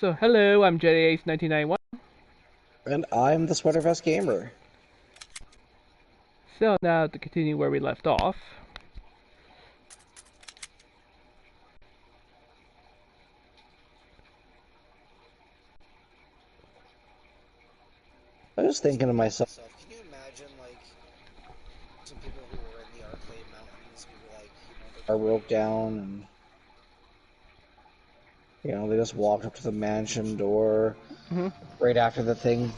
So, hello, I'm JediAce1991. And I'm the sweatervest gamer. So, now to continue where we left off. I was thinking to myself, can you imagine, like, some people who were in the Arcade Mountains who, like, their car broke down and, they just walked up to the mansion door Hmm. right after the thing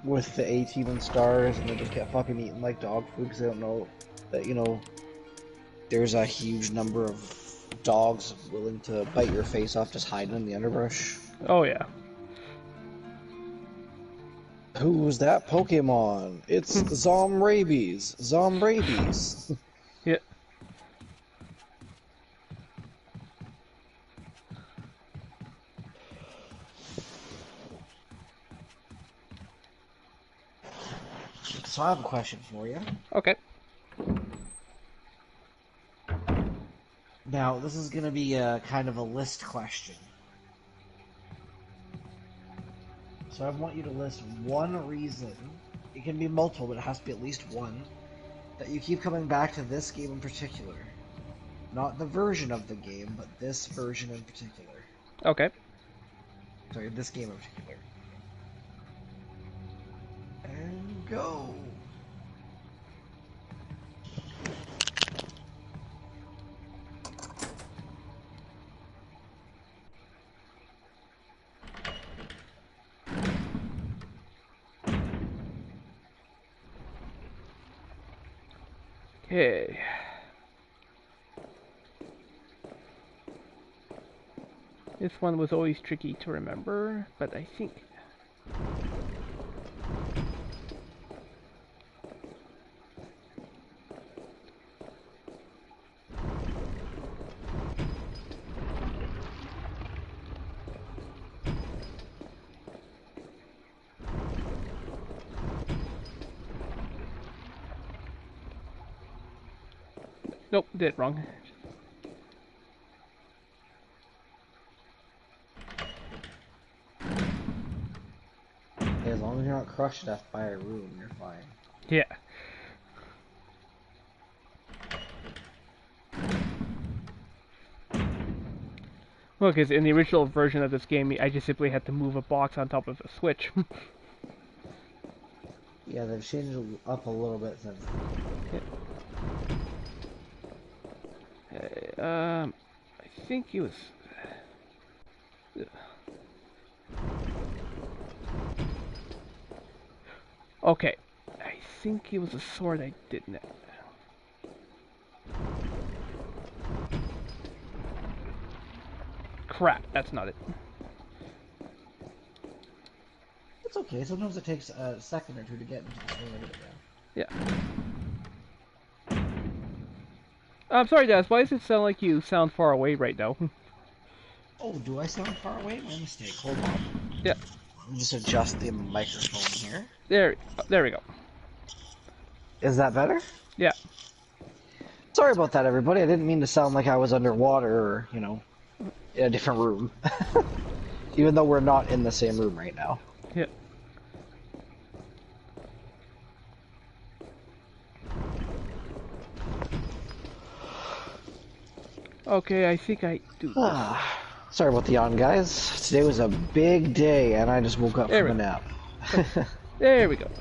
with the A-Team and stars, and they just get fucking eaten like dog food because they don't know that, there's a huge number of dogs willing to bite your face off just hiding in the underbrush. Oh, yeah. Who's that Pokemon? It's Zomrabies. Zomrabies. Yeah. So I have a question for you. Okay. Now, this is going to be a kind of a list question. So I want you to list one reason, it can be multiple, but it has to be at least one, that you keep coming back to this game in particular. Not the version of the game, but this version in particular. Okay. Sorry, this game in particular. And go! Okay. This one was always tricky to remember, but I think... Nope, did it wrong. Hey, as long as you're not crushed to death by a room, you're fine. Yeah. Well, because in the original version of this game, I just simply had to move a box on top of a switch. Yeah, they've changed it up a little bit since then. Yeah. I think he was... Okay. I think it was a sword I didn't have. Crap, that's not it. It's okay, sometimes it takes a second or two to get into the swing of it again. Yeah. I'm sorry, Daz. Why does it sound like you sound far away right now? Oh, do I sound far away? My mistake. Hold on. Yeah. Let me just adjust the microphone here. There we go. Is that better? Yeah. Sorry about that, everybody. I didn't mean to sound like I was underwater or, in a different room. Even though we're not in the same room right now. Yeah. Okay, I think I do this. Sorry about the yawn, guys. Today was a big day, and I just woke up from a nap. There we go.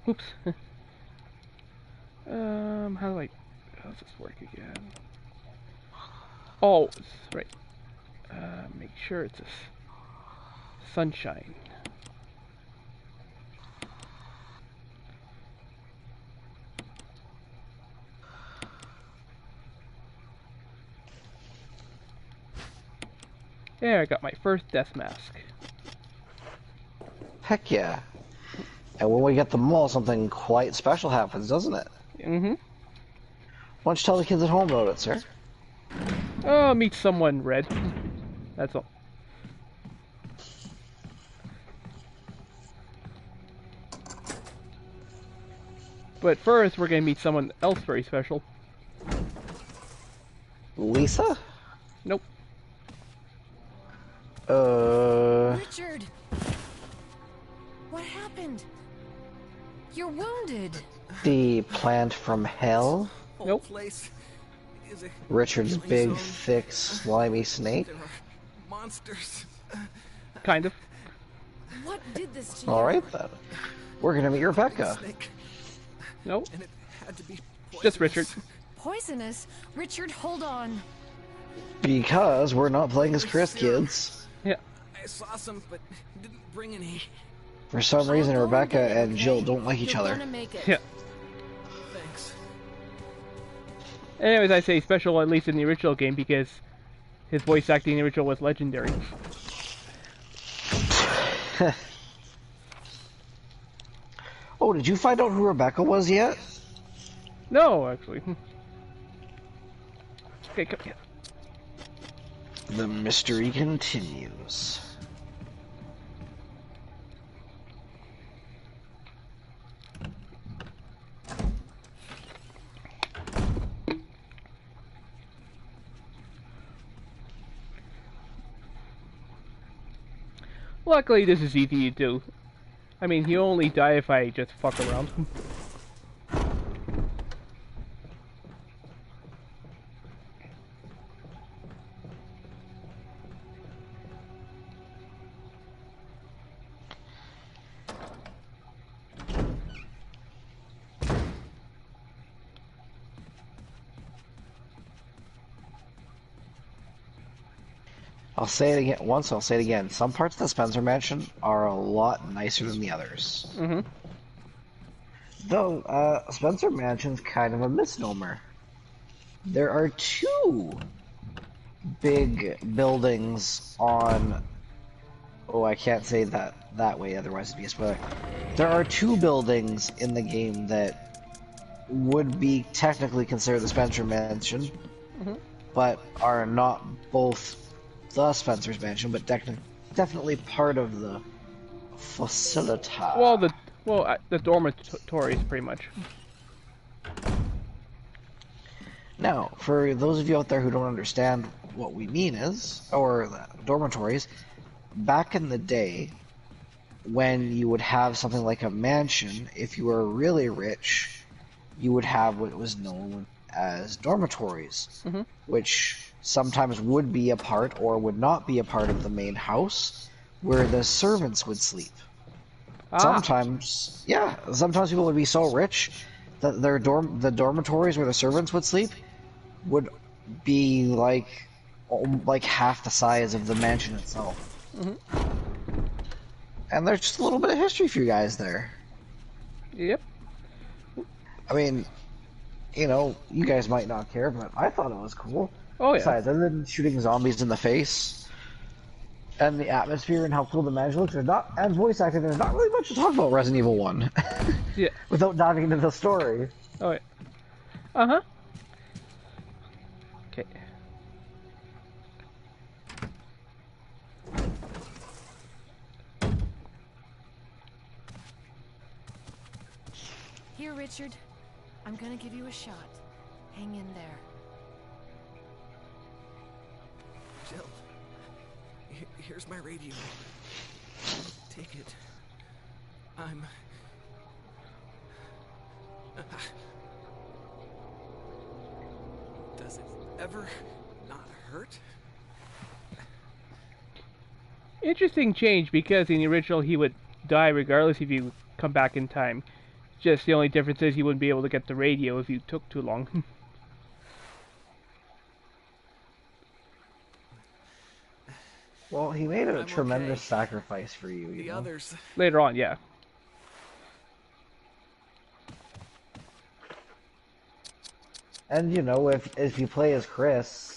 Oops. How does this work again? Oh, right. Make sure it's a sunshine. There, I got my first death mask. Heck yeah. And when we get them all, something quite special happens, doesn't it? Mm-hmm. Why don't you tell the kids at home about it, sir? Oh, meet someone red. That's all. But first, we're gonna meet someone else very special. Lisa? Nope. Richard! What happened? You're wounded. The plant from hell? Nope. Place is a Richard's killing big, zone. thick, slimy snake? There are monsters. Kind of. What did this to you? Alright then. We're gonna meet Rebecca. Snake, Nope. and it had to be Just poisonous. Richard. Poisonous? Richard, hold on. Because we're not playing as Chris, kids. Yeah. I saw some, but didn't bring any. For some reason, I'll go Rebecca get it, and okay? Jill don't like each You're other. gonna make it. Yeah. Thanks. Anyways, I say special at least in the original game because his voice acting in the original was legendary. Oh, did you find out who Rebecca was yet? No, actually. Okay, come here. The mystery continues. Luckily, this is easy to do. I mean, he'll only die if I just fuck around. I'll say it again once, I'll say it again. Some parts of the Spencer Mansion are a lot nicer than the others. Mm-hmm. Though, Spencer Mansion's kind of a misnomer. There are two big buildings on... Oh, I can't say that way, otherwise it'd be a spoiler. There are two buildings in the game that would be technically considered the Spencer Mansion, Mm-hmm. but are not both the Spencer's Mansion, but definitely part of the facility. Well, the dormitories, pretty much. Now, for those of you out there who don't understand what we mean is, or the dormitories, back in the day, when you would have something like a mansion, if you were really rich, you would have what was known as dormitories, Mhm. which sometimes would be a part or would not be a part of the main house, where the servants would sleep. Sometimes people would be so rich that the dormitories where the servants would sleep would be like half the size of the mansion itself. Mhm. And there's just a little bit of history for you guys there. Yep. I mean, you know, you guys might not care, but I thought it was cool. Oh yeah. Besides, other than shooting zombies in the face, and the atmosphere and how cool the magic looks, and voice acting, there's not really much to talk about Resident Evil 1. Yeah. Without diving into the story. Oh yeah. Uh-huh. Okay. Here, Richard. I'm gonna give you a shot. Hang in there. Jill, here's my radio. Take it. I'm... Does it ever not hurt? Interesting change because in the original he would die regardless if you come back in time. Just the only difference is you wouldn't be able to get the radio if you took too long. Well, he made a I'm tremendous okay. sacrifice for you, you The know? others... Later on, yeah. And, you know, if you play as Chris,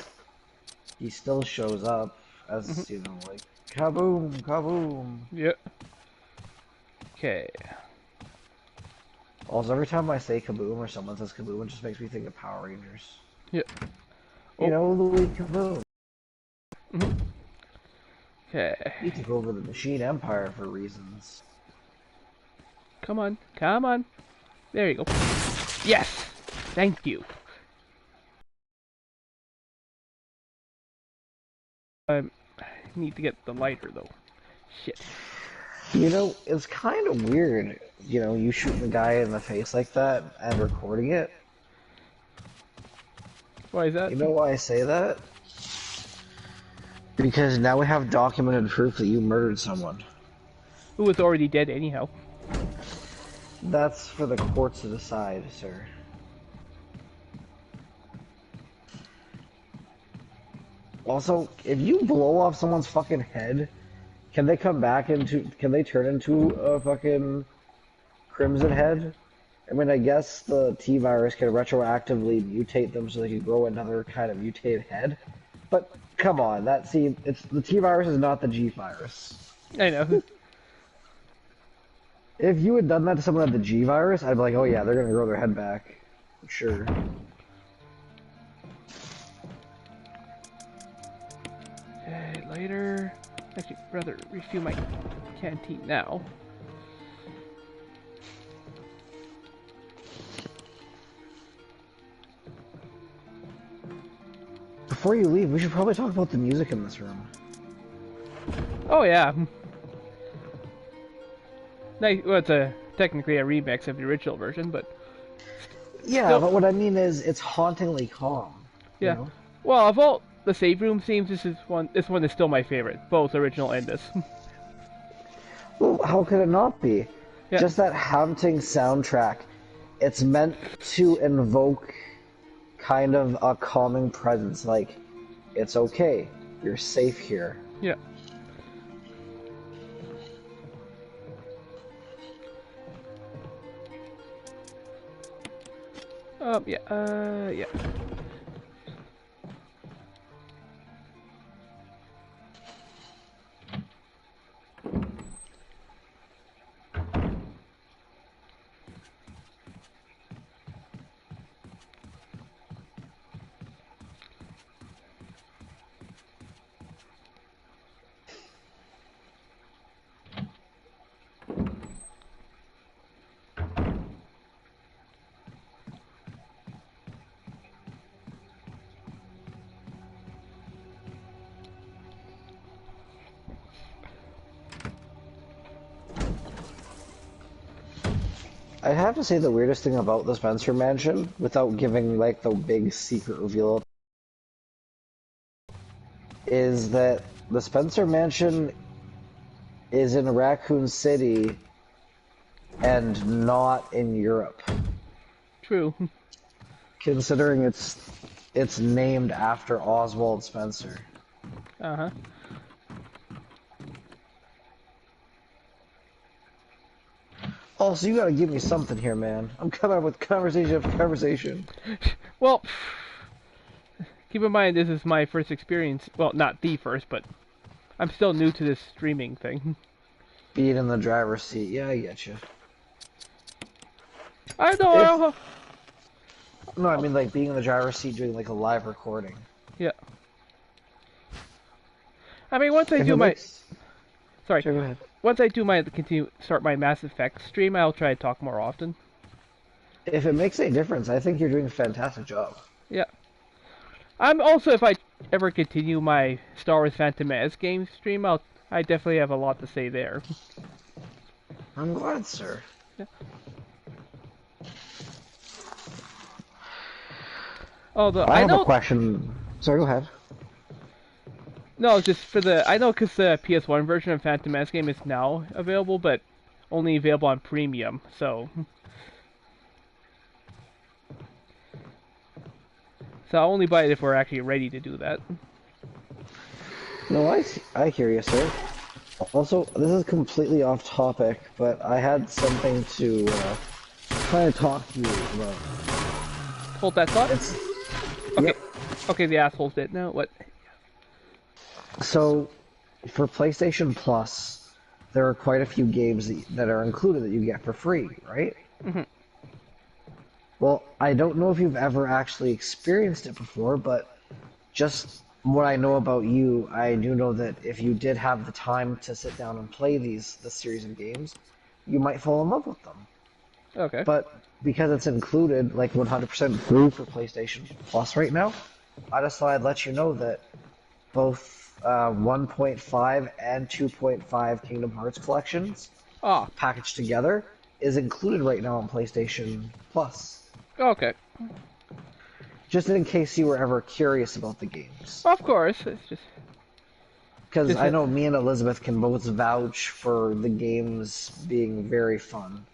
he still shows up. as you know, like kaboom, kaboom. Yep. Okay. Also, every time I say kaboom or someone says kaboom, it just makes me think of Power Rangers. Yep. You know, Louis Kaboom. Okay. He took over the Machine Empire for reasons. Come on. Come on. There you go. Yes! Thank you. I need to get the lighter, though. Shit. You know, it's kind of weird, you know, you shooting the guy in the face like that and recording it. Why is that? You know why I say that? Because now we have documented proof that you murdered someone. Who was already dead anyhow. That's for the courts to decide, sir. Also, if you blow off someone's fucking head, can they come back into, can they turn into a fucking Crimson Head? I mean, I guess the T-Virus can retroactively mutate them so they can grow another kind of mutated head. But, come on, the T-Virus is not the G-Virus. I know. If you had done that to someone with the G-Virus, I'd be like, oh yeah, they're gonna grow their head back. Sure. Okay, later. Actually, rather refuel my canteen now. Before you leave, we should probably talk about the music in this room. Oh yeah. Nice. Well, it's technically a remix of the original version, but Yeah, still, but what I mean is, it's hauntingly calm. yeah. You know? Well, of all the save room themes, this one is still my favorite, both original and this. Well, how could it not be? Yeah. Just that haunting soundtrack. It's meant to invoke kind of a calming presence, like, it's okay, you're safe here. Yeah. Yeah. I have to say the weirdest thing about the Spencer Mansion, without giving like the big secret reveal, is that the Spencer Mansion is in Raccoon City and not in Europe. True. Considering it's named after Oswald Spencer. Uh-huh. Also, you gotta give me something here, man. I'm coming up with conversation after conversation. Well, keep in mind this is my first experience. Well, not the first, but I'm still new to this streaming thing. Being in the driver's seat. Yeah, I get you. I know. No, I mean like being in the driver's seat doing like a live recording. Yeah. I mean, once I If do it my... makes- Sorry. Sure, go ahead. Once I do start my Mass Effect stream, I'll try to talk more often. If it makes any difference, I think you're doing a fantastic job. Yeah. I'm also, if I ever continue my Star Wars Phantom Menace game stream, I definitely have a lot to say there. I'm glad, sir. Yeah. Although I have know, a question. Sorry, go ahead. No, just for I know because the PS1 version of Phantom Menace game is now available, but only available on premium, so. So I'll only buy it if we're actually ready to do that. No, I hear you, sir. Also, this is completely off topic, but I had something to kind of talk to you about. Hold that thought. It's Okay. Yep. Okay, the assholes did. No, what? So, for PlayStation Plus, there are quite a few games that are included that you get for free, right? Hmm. Well, I don't know if you've ever actually experienced it before, but just what I know about you, I do know that if you did have the time to sit down and play this series of games, you might fall in love with them. Okay. But because it's included, like 100% free for PlayStation Plus right now, I just thought I'd let you know that both 1.5 and 2.5 Kingdom Hearts collections Ah, packaged together is included right now on PlayStation Plus. okay. Just in case you were ever curious about the games. Of course, it's Because just I know me and Elizabeth can both vouch for the games being very fun.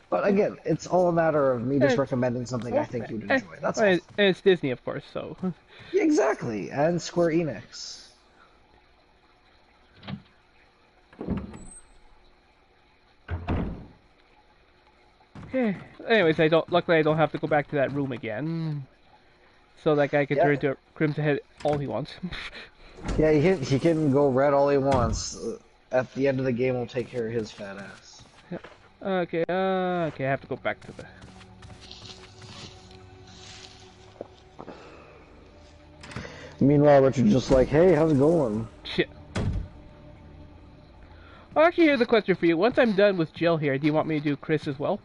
But again, it's all a matter of me just and, recommending something I think you'd and, enjoy. That's all. and it's Disney, of course. So. Yeah, exactly. And Square Enix. Anyways, I don't. Luckily, I don't have to go back to that room again. So that guy can Yeah, turn into Crimson Head all he wants. yeah, he can go red all he wants. At the end of the game, we'll take care of his fat ass. Okay. Okay. I have to go back to the. Meanwhile, Richard's just like, hey, how's it going? Shit. Well, actually, here's a question for you. Once I'm done with Jill here, do you want me to do Chris as well?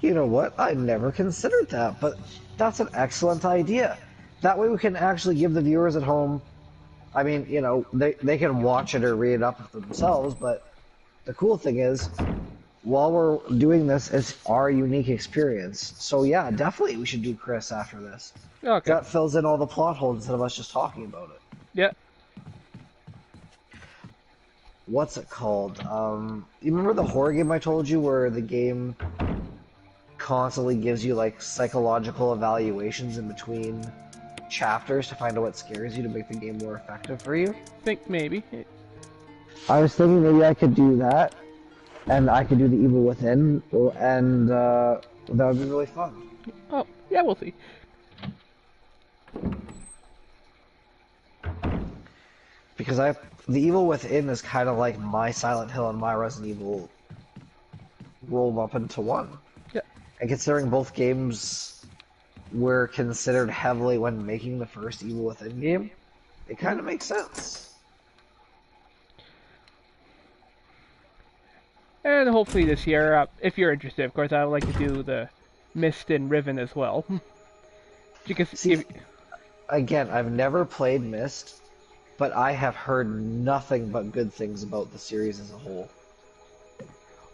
You know what? I never considered that, but that's an excellent idea. That way we can actually give the viewers at home, I mean, you know, they can watch it or read it up themselves, but the cool thing is, while we're doing this, it's our unique experience. So yeah, definitely we should do Chris after this. Okay. That fills in all the plot holes instead of us just talking about it. Yeah. What's it called? You remember the horror game I told you where the game constantly gives you like psychological evaluations in between chapters to find out what scares you to make the game more effective for you? Think maybe. I was thinking maybe I could do that, and I could do the Evil Within, and that would be really fun. Oh, yeah, we'll see. Because the Evil Within is kind of like my Silent Hill and my Resident Evil rolled up into one. Yeah. And considering both games were considered heavily when making the first Evil Within game, it kind of makes sense. And hopefully this year, if you're interested, of course, I would like to do the Mist and Riven as well. Because See, again, I've never played Myst, but I have heard nothing but good things about the series as a whole.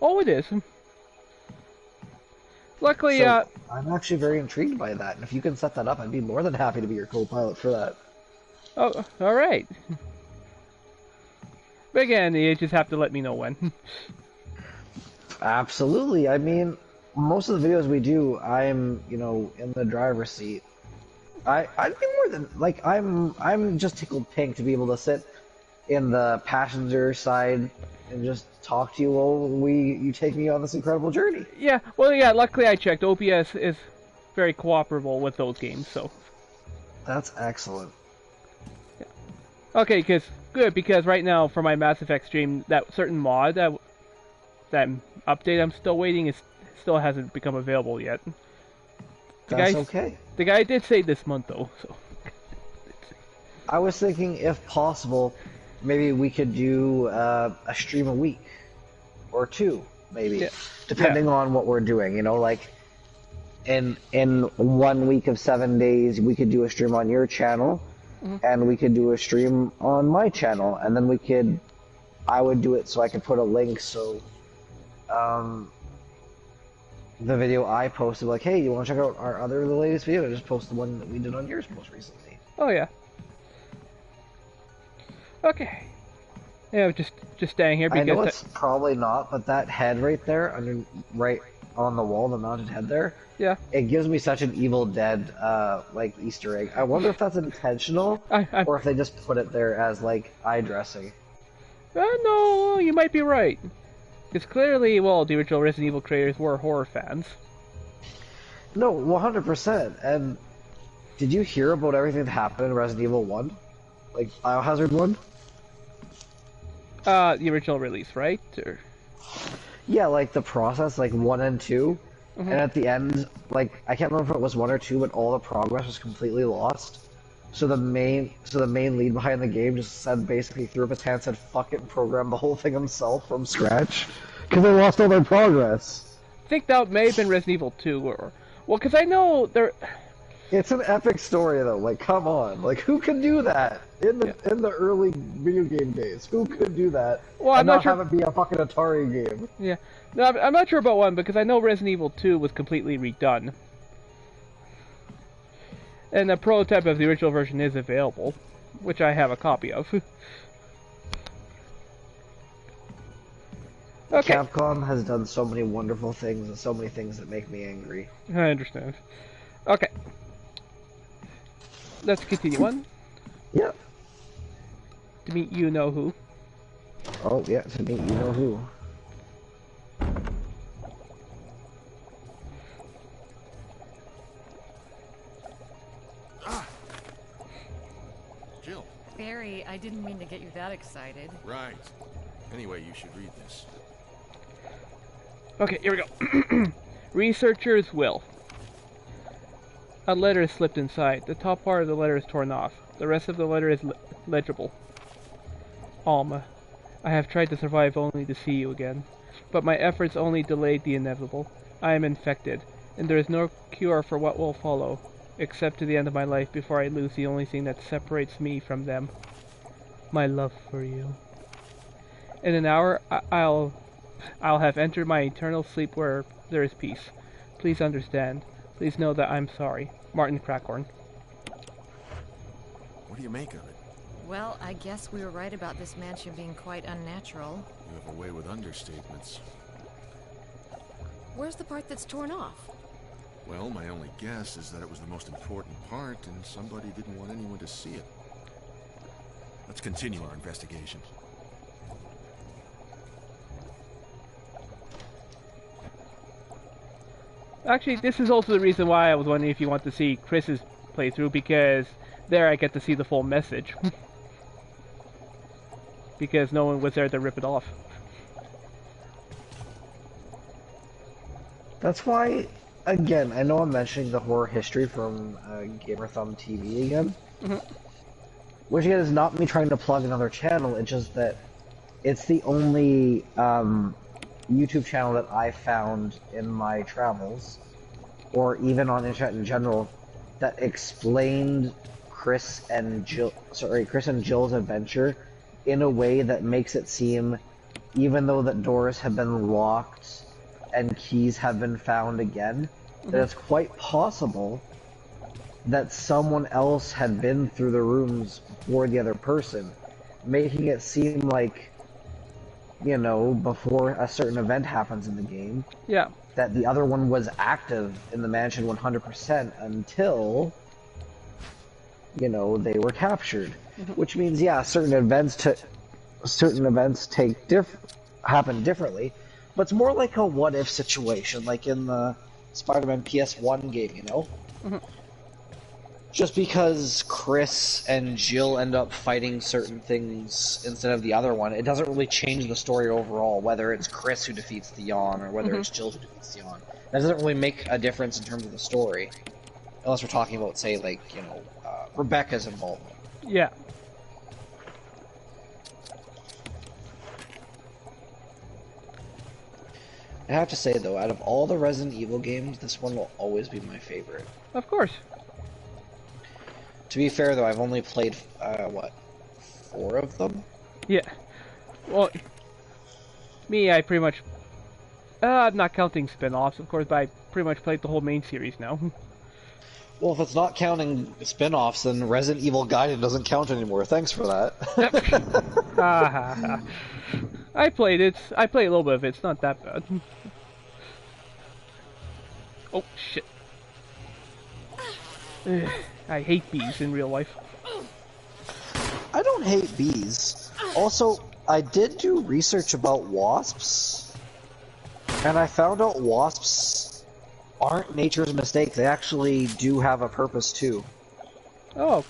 oh, it is. Luckily, So, I'm actually very intrigued by that, and if you can set that up, I'd be more than happy to be your co-pilot for that. oh, all right. But again, you just have to let me know when. Absolutely. I mean, most of the videos we do, I'm, you know, in the driver's seat. I'd be more than like I'm just tickled pink to be able to sit in the passenger side and just talk to you while you take me on this incredible journey. Yeah, well, yeah, luckily I checked. OBS is very cooperable with those games, so. That's excellent. Okay, because right now for my Mass Effect stream, that certain mod, that update I'm still waiting, still hasn't become available yet. That's okay. The guy did say this month, though, so. I was thinking, if possible, maybe we could do a stream a week. Or two, maybe. Yeah. Depending on what we're doing, you know, like in 1 week of 7 days, we could do a stream on your channel, and we could do a stream on my channel, and then I would do it so I could put a link so the video I posted, like, hey, you want to check out the latest video? I just post the one that we did on yours most recently. Oh, yeah. Okay. Yeah, just staying here because... I know it's probably not, but that head right there, right on the wall, the mounted head there, yeah, it gives me such an Evil Dead, like, Easter egg. I wonder if that's intentional, or if they just put it there as, like, eye dressing. No, you might be right. Because clearly, well, the original Resident Evil creators were horror fans. No, 100%. And did you hear about everything that happened in Resident Evil 1? Like Biohazard 1? The original release, right? Or... Yeah, like the process, like 1 and 2. Mm-hmm. And at the end, like, I can't remember if it was 1 or 2, but all the progress was completely lost. So the main lead behind the game just said, basically threw up his hand, said, fuck it, and programmed the whole thing himself from scratch. Because they lost all their progress. I think that may have been Resident Evil 2, or... Well, because I know there... It's an epic story, though. Like, come on. Like, who could do that in the early video game days? Who could do that? Well, and I'm not sure... have it be a fucking Atari game. Yeah. No, I'm not sure about 1, because I know Resident Evil 2 was completely redone. And a prototype of the original version is available, which I have a copy of. Okay. Capcom has done so many wonderful things and so many things that make me angry. I understand. Okay. Let's continue on. Yep. To meet you-know-who. Oh, yeah, to meet you-know-who. Jill. Barry, I didn't mean to get you that excited. Right. Anyway, you should read this. Okay, here we go. Researcher's will. A letter is slipped inside. The top part of the letter is torn off. The rest of the letter is legible. Alma, I have tried to survive only to see you again. But my efforts only delayed the inevitable. I am infected, and there is no cure for what will follow, except to the end of my life before I lose the only thing that separates me from them. My love for you. In an hour, I'll have entered my eternal sleep where there is peace. Please understand. Please know that I'm sorry. Martin Crackhorn. What do you make of it? Well, I guess we were right about this mansion being quite unnatural. You have a way with understatements. Where's the part that's torn off? Well, my only guess is that it was the most important part, and somebody didn't want anyone to see it. Let's continue our investigation. Actually, this is also the reason why I was wondering if you want to see Chris's playthrough, because there I get to see the full message. Because no one was there to rip it off. That's why, again, I know I'm mentioning the horror history from Gamer Thumb TV again. Mm-hmm. Which again is not me trying to plug another channel, it's just that it's the only YouTube channel that I found in my travels, or even on internet in general, that explained Chris and Jill's adventure in a way that makes it seem, even though that doors have been locked and keys have been found again, that it's quite possible that someone else had been through the rooms before the other person, making it seem like, you know, before a certain event happens in the game, Yeah. that the other one was active in the mansion 100% until, you know, they were captured. Which means, yeah, certain events happen differently, but it's more like a what-if situation, like in the Spider-Man PS1 game, you know? Just because Chris and Jill end up fighting certain things instead of the other one, it doesn't really change the story overall, whether it's Chris who defeats the Yawn or whether it's Jill who defeats the Yawn. That doesn't really make a difference in terms of the story. Unless we're talking about, say, like, you know, Rebecca's involvement. Yeah. I have to say, though, out of all the Resident Evil games, this one will always be my favorite. Of course. To be fair, though, I've only played, 4 of them? Yeah. Well, me, I pretty much... I'm not counting spin-offs, of course, but I pretty much played the whole main series now. Well, if it's not counting spin-offs, then Resident Evil Gaiden doesn't count anymore. Thanks for that. I played it. I played a little bit of it. It's not that bad. Oh, shit. I hate bees in real life. I don't hate bees. Also, I did do research about wasps, and I found out wasps aren't nature's mistake. They actually do have a purpose, too. Oh.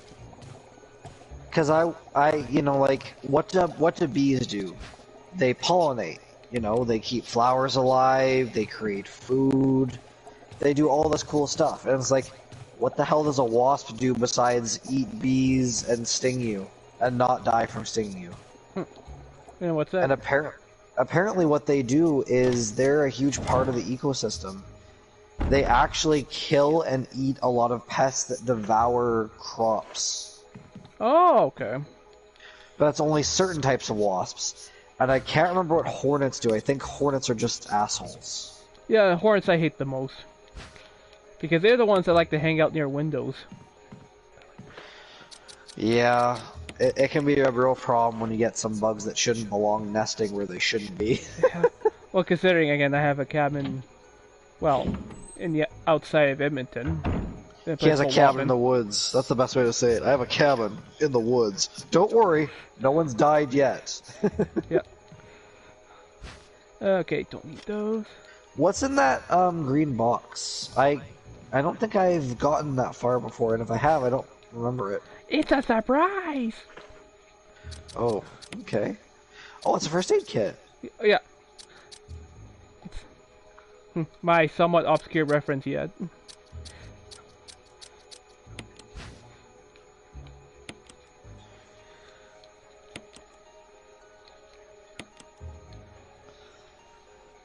Because you know, like, what do bees do? They pollinate. You know, they keep flowers alive. They create food. They do all this cool stuff. And it's like, what the hell does a wasp do besides eat bees and sting you and not die from stinging you? And what's that? And apparently, what they do is they're a huge part of the ecosystem. They actually kill and eat a lot of pests that devour crops. Oh, okay. But that's only certain types of wasps. And I can't remember what hornets do. I think hornets are just assholes. Yeah, the hornets I hate the most. Because they're the ones that like to hang out near windows. Yeah, it can be a real problem when you get some bugs that shouldn't belong nesting where they shouldn't be. Yeah. Well, considering, again, I have a cabin, well, in the outside of Edmonton. He has a cabin in the woods. That's the best way to say it. I have a cabin in the woods. Don't worry, no one's died yet. Yeah. Okay, don't need those. What's in that green box? I don't think I've gotten that far before, and if I have, I don't remember it. It's a surprise! Oh, okay. Oh, it's a first aid kit. Yeah. My somewhat obscure reference yet.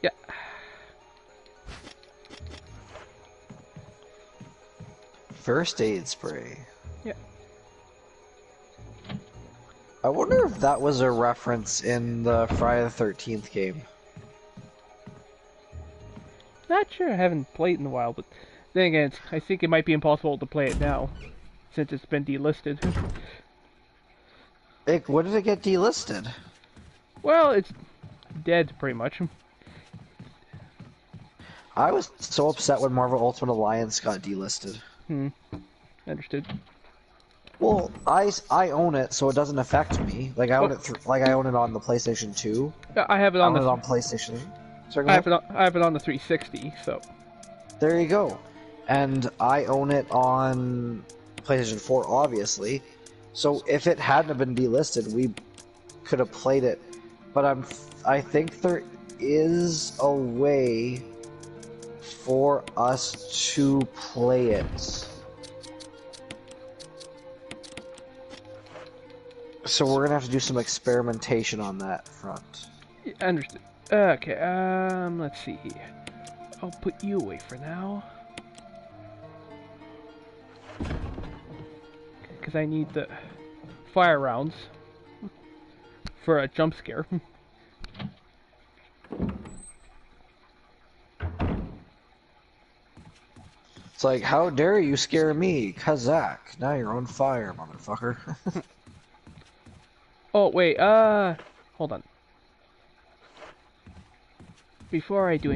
Yeah. First aid spray. Yeah. I wonder if that was a reference in the Friday the 13th game. Not sure, I haven't played in a while, but then again, I think it might be impossible to play it now, since it's been delisted. What did it get delisted? Well, it's dead, pretty much. I was so upset when Marvel Ultimate Alliance got delisted. Understood. Well, I own it, so it doesn't affect me. Like I own it, like I own it on the PlayStation 2. Yeah, I have it on on PlayStation. Sorry, I have it on the 360, so. There you go. And I own it on PlayStation 4, obviously. So if it hadn't have been delisted, we could have played it. But I think there is a way for us to play it. So we're gonna have to do some experimentation on that front. Yeah, understood. Okay, let's see here. I'll put you away for now. Because I need the fire rounds for a jump scare. It's like, how dare you scare me, Kazakh? Now you're on fire, motherfucker. Oh, wait, hold on. Before I do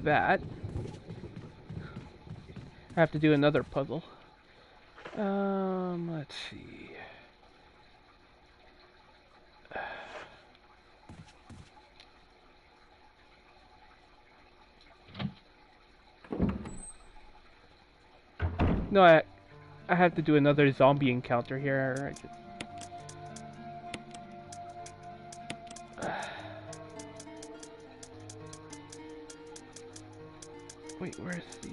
that, I have to do another puzzle. Let's see. No, I have to do another zombie encounter here. Wait, where's the...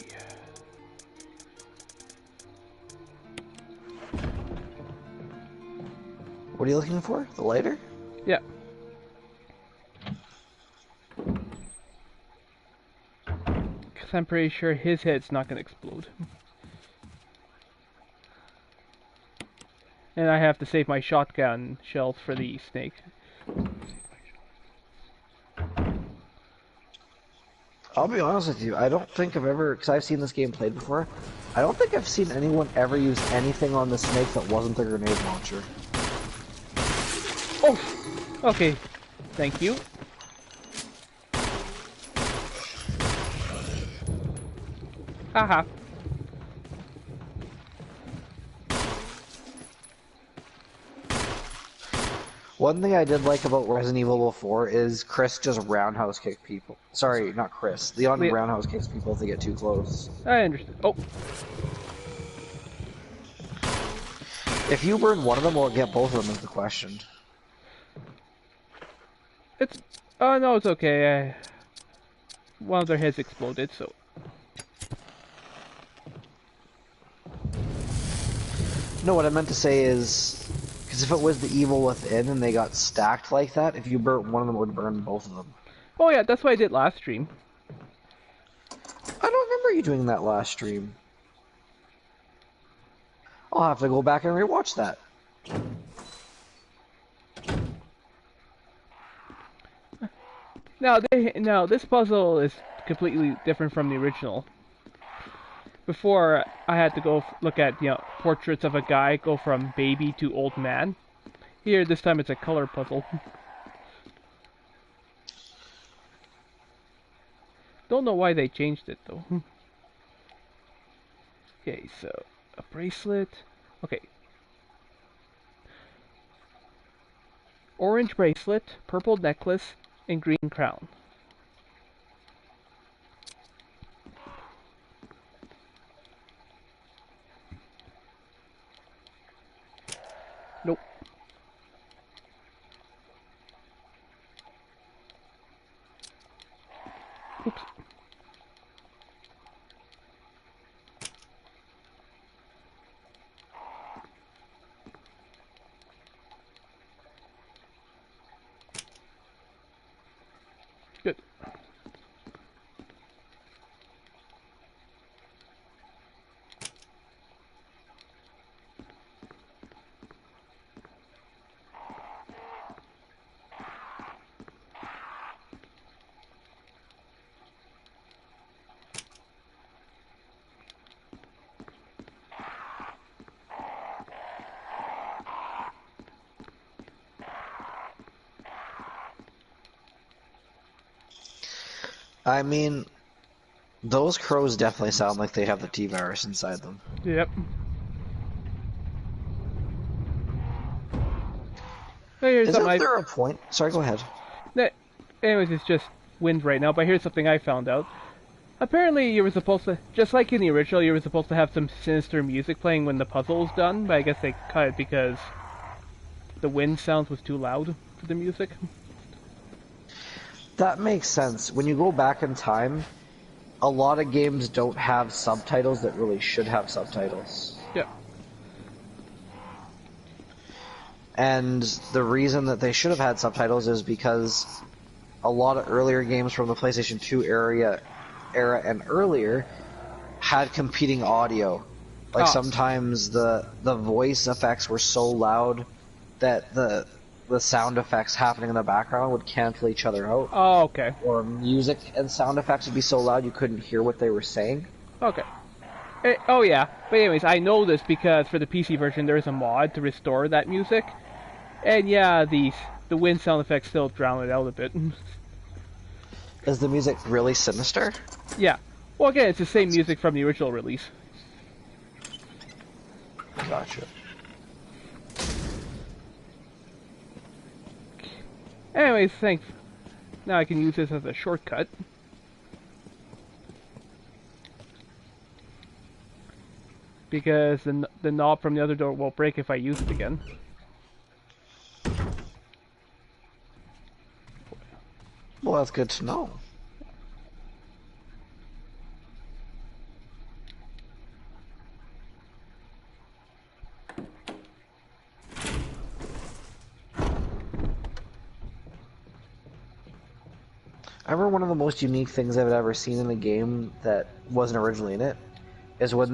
What are you looking for? The lighter? Yeah. Because I'm pretty sure his head's not going to explode. And I have to save my shotgun shells for the snake. I'll be honest with you, I don't think I've ever, because I've seen this game played before, I don't think I've seen anyone ever use anything on the snake that wasn't a grenade launcher. Oh! Okay. Thank you. Haha. One thing I did like about Resident Evil before is Chris just roundhouse kicked people. Sorry, not Chris. Leon roundhouse kicks people if they get too close. I understand. Oh. If you burn one of them, will it get both of them is the question. It's... Oh, no, it's okay. One of their heads exploded, so... No, what I meant to say is... Because if it was the evil within and they got stacked like that, if you burnt one of them, it would burn both of them. Oh yeah, that's what I did last stream. I don't remember you doing that last stream. I'll have to go back and rewatch that. Now this puzzle is completely different from the original. Before, I had to go look at, portraits of a guy go from baby to old man. Here, this time it's a color puzzle. Don't know why they changed it, though. Okay, so, a bracelet. Okay. Orange bracelet, purple necklace, and green crown. Nope. Oops. Good. I mean, those crows definitely sound like they have the T-virus inside them. Yep. Here's Isn't something there a point? Sorry, go ahead. Anyways, it's just wind right now, but here's something I found out. Apparently you were supposed to, just like in the original, you were supposed to have some sinister music playing when the puzzle was done, but I guess they cut it because the wind sounds was too loud for the music. That makes sense. When you go back in time, a lot of games don't have subtitles that really should have subtitles. Yeah. And the reason that they should have had subtitles is because a lot of earlier games from the PlayStation 2 era and earlier had competing audio. Like sometimes the voice effects were so loud that the sound effects happening in the background would cancel each other out. Oh, okay. Or music and sound effects would be so loud you couldn't hear what they were saying. Okay. Oh yeah, but anyways, I know this because for the PC version there is a mod to restore that music. And yeah, the wind sound effects still drown it out a bit. Is the music really sinister? Yeah. Well again, it's the same music from the original release. Gotcha. Anyways, thanks. Now I can use this as a shortcut. Because the knob from the other door will break if I use it again. Well, that's good to know. I remember one of the most unique things I've ever seen in a game that wasn't originally in it is when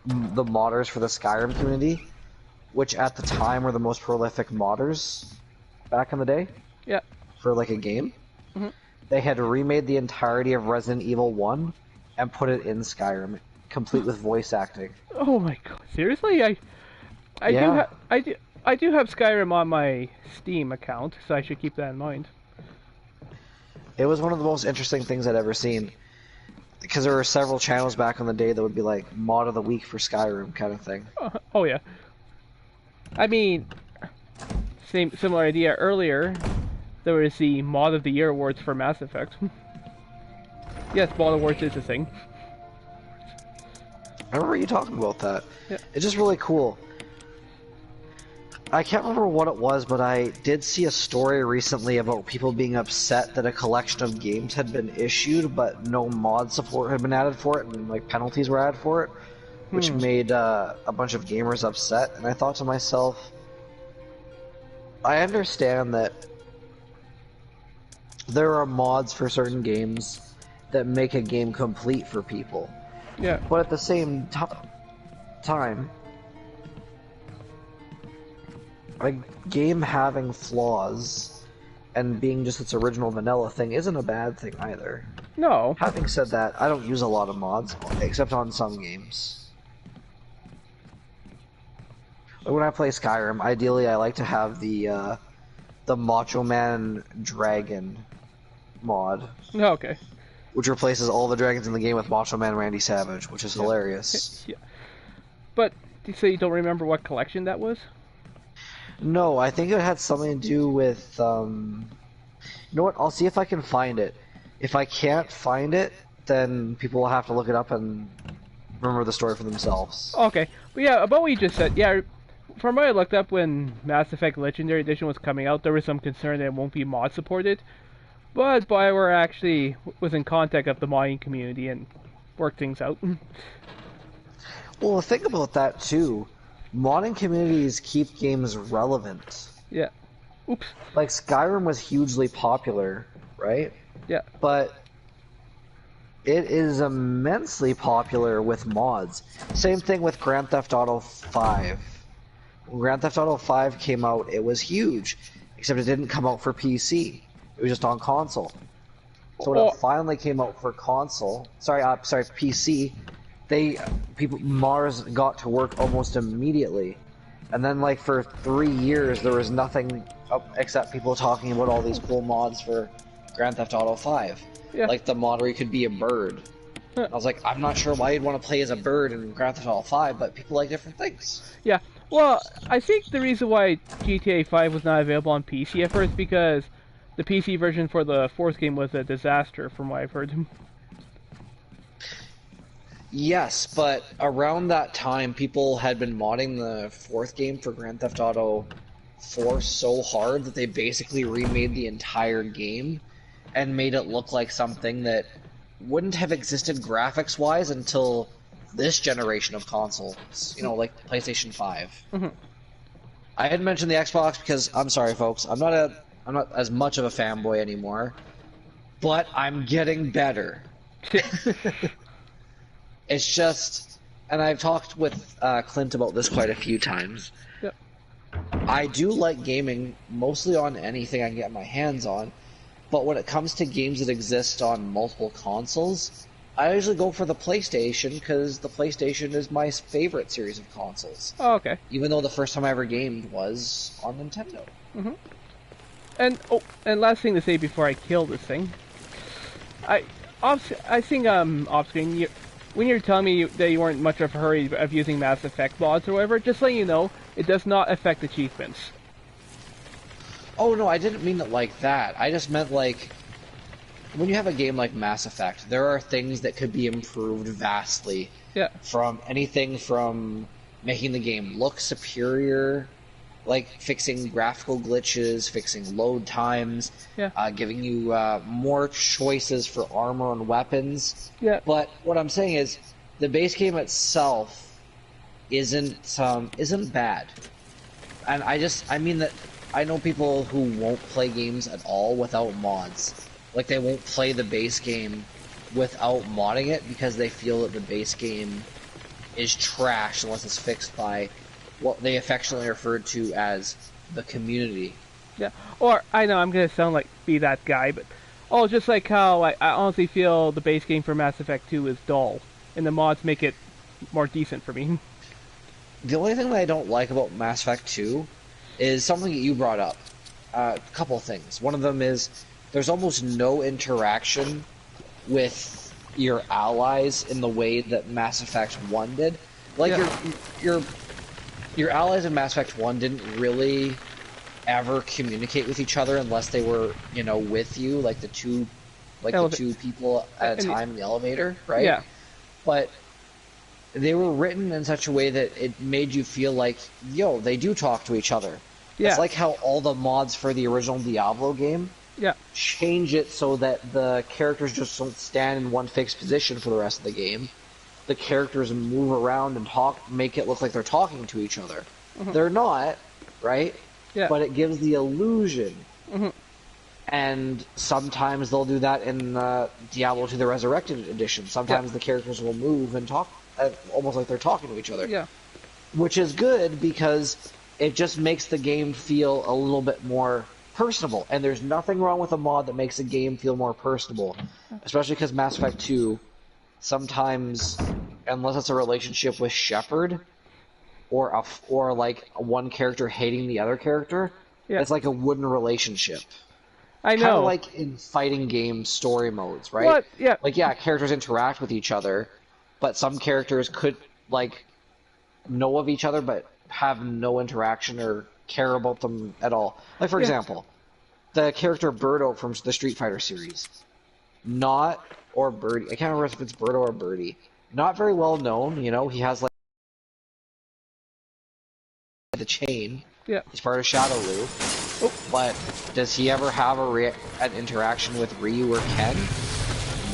the modders for the Skyrim community, which at the time were the most prolific modders back in the day, yeah, for like a game, they had remade the entirety of Resident Evil 1 and put it in Skyrim, complete with voice acting. Oh my god, seriously? I do have Skyrim on my Steam account, so I should keep that in mind. It was one of the most interesting things I'd ever seen. Because there were several channels back in the day that would be like mod of the week for Skyrim kind of thing. Oh yeah. I mean, similar idea earlier. There was the mod of the year awards for Mass Effect. Yes, mod awards is a thing. I remember you talking about that. Yeah. It's just really cool. I can't remember what it was, but I did see a story recently about people being upset that a collection of games had been issued, but no mod support had been added for it, and like penalties were added for it, which made a bunch of gamers upset. And I thought to myself, I understand that there are mods for certain games that make a game complete for people. Yeah. But at the same time, a game having flaws and being just its original vanilla thing isn't a bad thing either. No. Having said that, I don't use a lot of mods, except on some games. Like when I play Skyrim, ideally I like to have the Macho Man Dragon mod. Okay. Which replaces all the dragons in the game with Macho Man Randy Savage, which is hilarious. Yeah. But, so you don't remember what collection that was? No, I think it had something to do with, you know what, I'll see if I can find it. If I can't find it, then people will have to look it up and remember the story for themselves. Okay. But yeah, about what you just said, yeah, from what I looked up when Mass Effect Legendary Edition was coming out, there was some concern that it won't be mod supported. But BioWare actually was in contact with the modding community and worked things out. Well, think about that too. Modding communities keep games relevant. Yeah. Oops. Like Skyrim was hugely popular, right? Yeah. But it is immensely popular with mods. Same thing with Grand Theft Auto 5. When Grand Theft Auto 5 came out, it was huge. Except it didn't come out for PC. It was just on console. So when it finally came out for console, PC, Mars got to work almost immediately, and then like for 3 years there was nothing except people talking about all these cool mods for Grand Theft Auto 5. Yeah. Like the mod where you could be a bird. I was like, I'm not sure why you'd want to play as a bird in Grand Theft Auto 5, but people like different things. Yeah. Well, I think the reason why GTA 5 was not available on PC at first because the PC version for the fourth game was a disaster, from what I've heard. Yes, but around that time, people had been modding the fourth game for Grand Theft Auto 4 so hard that they basically remade the entire game and made it look like something that wouldn't have existed graphics-wise until this generation of consoles. You know, like PlayStation 5. Mm-hmm. I had mentioned the Xbox because, I'm sorry folks, I'm not as much of a fanboy anymore, but I'm getting better. It's just, and I've talked with Clint about this quite a few times. Yep. I do like gaming mostly on anything I can get my hands on, but when it comes to games that exist on multiple consoles, I usually go for the PlayStation because the PlayStation is my favorite series of consoles. Oh, okay. Even though the first time I ever gamed was on Nintendo. Mm-hmm. And last thing to say before I kill this thing, I think off screen, when you're telling me that you weren't much of a hurry of using Mass Effect mods or whatever, just letting you know, it does not affect achievements. Oh no, I didn't mean it like that. I just meant like, when you have a game like Mass Effect, there are things that could be improved vastly. Yeah. From anything from making the game look superior, like fixing graphical glitches, fixing load times, giving you more choices for armor and weapons. Yeah. But what I'm saying is, the base game itself isn't bad. And I mean that I know people who won't play games at all without mods. Like they won't play the base game without modding it because they feel that the base game is trash unless it's fixed by what they affectionately referred to as the community. Yeah. Or, I know I'm going to be that guy, but just like how I honestly feel the base game for Mass Effect 2 is dull, and the mods make it more decent for me. The only thing that I don't like about Mass Effect 2 is something that you brought up. A couple of things. One of them is there's almost no interaction with your allies in the way that Mass Effect 1 did. Like, your allies in Mass Effect 1 didn't really ever communicate with each other unless they were, with you, like the two people at a time in the elevator, right? Yeah. But they were written in such a way that it made you feel like, yo, they do talk to each other. Yeah. It's like how all the mods for the original Diablo game Yeah. change it so that the characters just don't stand in one fixed position for the rest of the game. The characters move around and talk, make it look like they're talking to each other. They're not, right? Yeah. But it gives the illusion. Mm-hmm. And sometimes they'll do that in Diablo 2 the Resurrected Edition. Sometimes the characters will move and talk almost like they're talking to each other. Yeah. Which is good because it just makes the game feel a little bit more personable. And there's nothing wrong with a mod that makes a game feel more personable. Especially because Mass Effect 2, sometimes, unless it's a relationship with Shepard, or like one character hating the other character, it's like a wooden relationship. I know. Kind of like in fighting game story modes, right? What? Yeah. Like, yeah, characters interact with each other, but some characters could, like, know of each other but have no interaction or care about them at all. Like, for example, the character Birdo from the Street Fighter series. Or Birdie. I can't remember if it's Birdo or Birdie. Not very well known, you know? He has, like, the chain. Yeah. He's part of Shadowloo. Oh. But does he ever have an interaction with Ryu or Ken?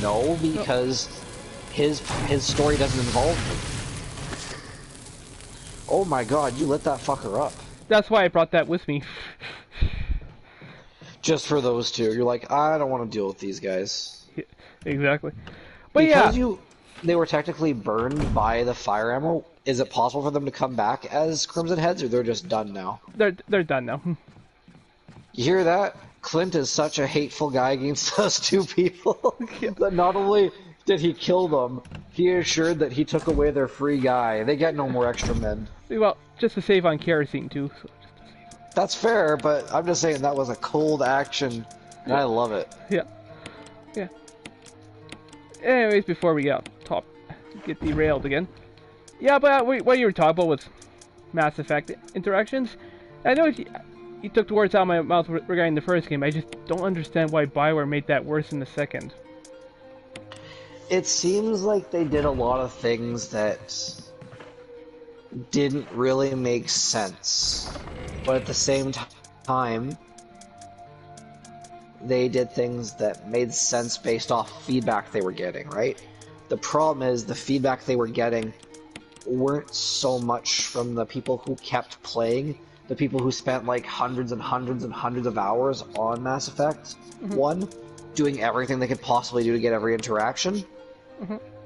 No, because his story doesn't involve him. Oh my god, you lit that fucker up. That's why I brought that with me. Just for those two. You're like, I don't want to deal with these guys. Yeah, exactly. But because they were technically burned by the fire emerald, is it possible for them to come back as Crimson Heads, or they're just done now? They're done now. You hear that? Clint is such a hateful guy against those two people that not only did he kill them, he assured that he took away their free guy. They get no more extra men. Well, just to save on kerosene too. So that's fair, but I'm just saying that was a cold action, and I love it. Yeah. Yeah. Anyways, before we get derailed again. Yeah, but what you were talking about was Mass Effect interactions. I know you took the words out of my mouth regarding the first game. I just don't understand why BioWare made that worse in the second. It seems like they did a lot of things that didn't really make sense. But at the same time, they did things that made sense based off feedback they were getting, right? The problem is the feedback they were getting weren't so much from the people who kept playing, the people who spent like hundreds and hundreds and hundreds of hours on Mass Effect 1, doing everything they could possibly do to get every interaction.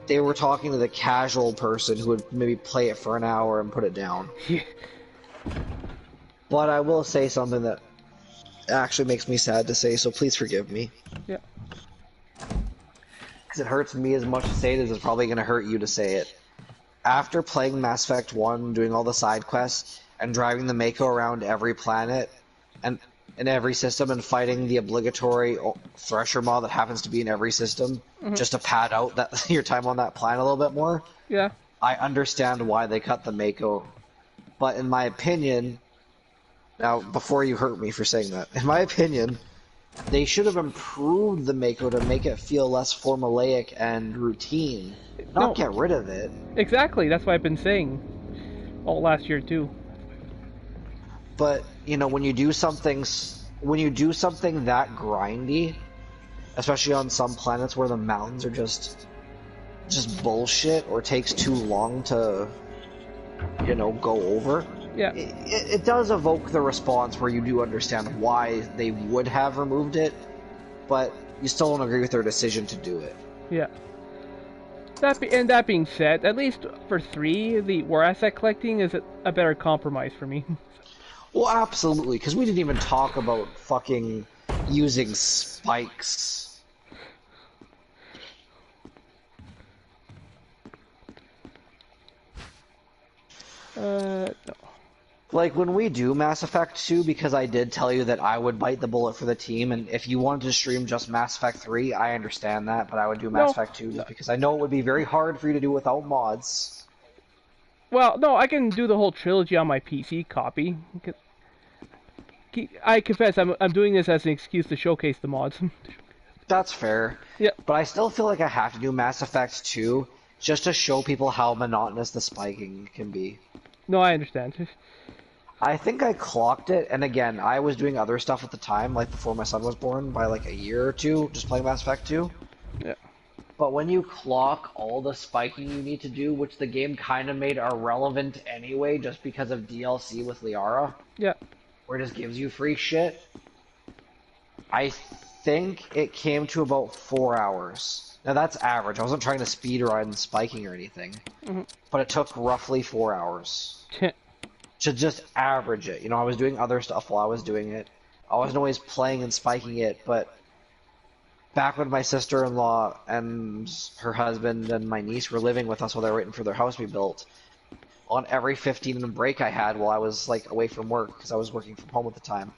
They were talking to the casual person who would maybe play it for an hour and put it down. But I will say something that actually makes me sad to say, so please forgive me. Yeah. Because it hurts me as much to say it as it's probably going to hurt you to say it. After playing Mass Effect 1, doing all the side quests, and driving the Mako around every planet, and in every system, and fighting the obligatory Thresher mod that happens to be in every system, just to pad out that your time on that planet a little bit more, I understand why they cut the Mako. But in my opinion, now, before you hurt me for saying that, in my opinion, they should have improved the Mako to make it feel less formulaic and routine. Not get rid of it. Exactly, that's what I've been saying all last year too. But, you know, when you do something that grindy, especially on some planets where the mountains are just bullshit or takes too long to, you know, go over. Yeah. It does evoke the response where you do understand why they would have removed it, but you still don't agree with their decision to do it. Yeah. That being said, at least for 3, the war asset collecting is a better compromise for me. Well, absolutely, because we didn't even talk about fucking using spikes. No. Like, when we do Mass Effect 2, because I did tell you that I would bite the bullet for the team, and if you wanted to stream just Mass Effect 3, I understand that, but I would do Mass Effect 2 just because I know it would be very hard for you to do without mods. Well, no, I can do the whole trilogy on my PC copy. I confess, I'm doing this as an excuse to showcase the mods. That's fair. Yeah. But I still feel like I have to do Mass Effect 2, just to show people how monotonous the spiking can be. No, I understand. I think I clocked it, and again, I was doing other stuff at the time, like before my son was born, by like a year or two, just playing Mass Effect 2. Yeah. But when you clock all the spiking you need to do, which the game kind of made irrelevant anyway, just because of DLC with Liara, Yeah. where it just gives you free shit, I think it came to about 4 hours. Now that's average. I wasn't trying to speed run spiking or anything, but it took roughly 4 hours to just average it. You know, I was doing other stuff while I was doing it. I wasn't always playing and spiking it, but back when my sister-in-law and her husband and my niece were living with us while they were waiting for their house to be built, on every 15-minute break I had while I was like away from work, because I was working from home at the time,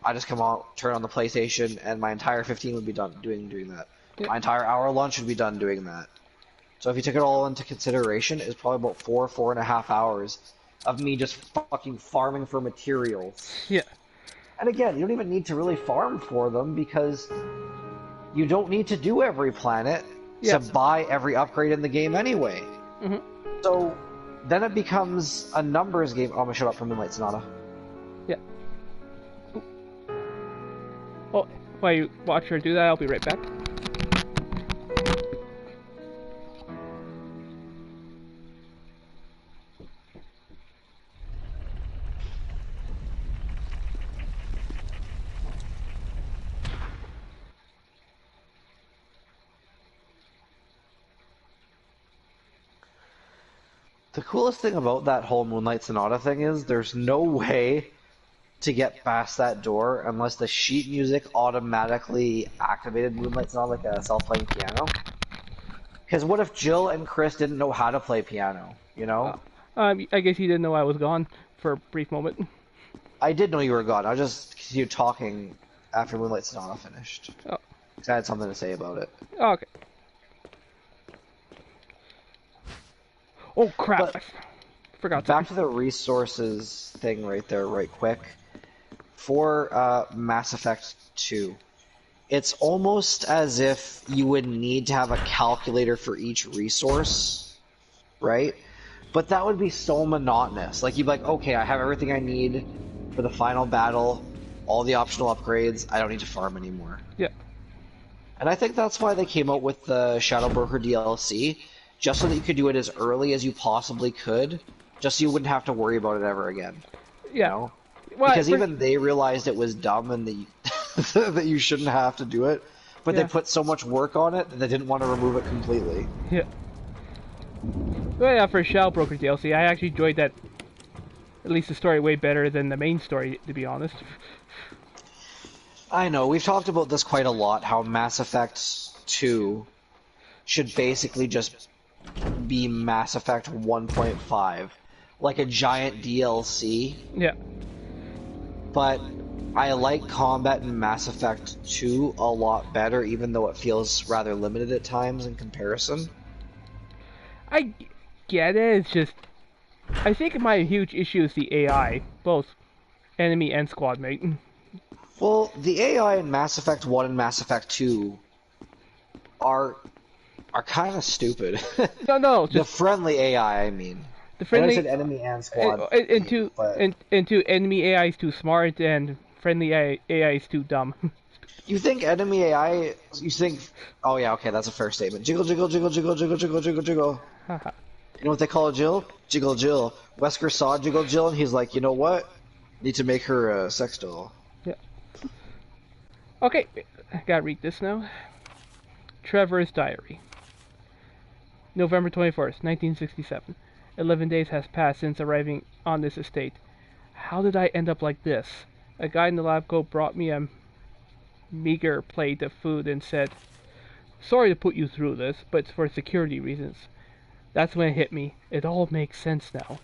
I just come out, turn on the PlayStation, and my entire 15 would be done doing that. Yeah. My entire hour lunch would be done doing that. So if you took it all into consideration, it was probably about 4.5 hours of me just fucking farming for materials. Yeah. And again, you don't even need to really farm for them, because you don't need to do every planet to buy every upgrade in the game anyway. So then it becomes a numbers game. Oh, I'm gonna shut up for Moonlight Sonata. Yeah. Well, while you watch her do that, I'll be right back. The coolest thing about that whole Moonlight Sonata thing is there's no way to get past that door unless the sheet music automatically activated Moonlight Sonata like a self-playing piano. Because what if Jill and Chris didn't know how to play piano, you know? I guess you didn't know I was gone for a brief moment. I did know you were gone. I was just continued talking after Moonlight Sonata finished. Oh. I had something to say about it. Oh, okay. Oh crap! But I forgot. Back to the resources thing right there, right quick. For Mass Effect 2, it's almost as if you would need to have a calculator for each resource, right? But that would be so monotonous. Like, you'd be like, okay, I have everything I need for the final battle, all the optional upgrades, I don't need to farm anymore. Yeah. And I think that's why they came out with the Shadow Broker DLC, just so that you could do it as early as you possibly could, just so you wouldn't have to worry about it ever again. Yeah. You know? Well, because even they realized it was dumb and that you shouldn't have to do it, but they put so much work on it that they didn't want to remove it completely. Yeah. Well, yeah, for Shadow Broker DLC, I actually enjoyed that, at least the story, way better than the main story, to be honest. I know, we've talked about this quite a lot, how Mass Effect 2 should basically just be Mass Effect 1.5, like a giant DLC. Yeah. But I like combat in Mass Effect 2 a lot better, even though it feels rather limited at times in comparison. I get it, it's just... I think my huge issue is the AI, both enemy and squad mate. Well, the AI in Mass Effect 1 and Mass Effect 2 are kind of stupid. No, just... The friendly AI, I mean. The friendly... I said enemy and squad. And two enemy AI is too smart, and friendly AI is too dumb. You think enemy AI... You think... Oh yeah, okay, that's a fair statement. Jiggle, jiggle, jiggle, jiggle, jiggle, jiggle, jiggle, jiggle. You know what they call Jill? Jiggle Jill. Wesker saw Jiggle Jill, and he's like, you know what? Need to make her a sex doll. Yeah. Okay, I gotta read this now. Trevor's Diary. November 21st, 1967. 11 days has passed since arriving on this estate. How did I end up like this? A guy in the lab coat brought me a meager plate of food and said, "Sorry to put you through this, but it's for security reasons." That's when it hit me. It all makes sense now.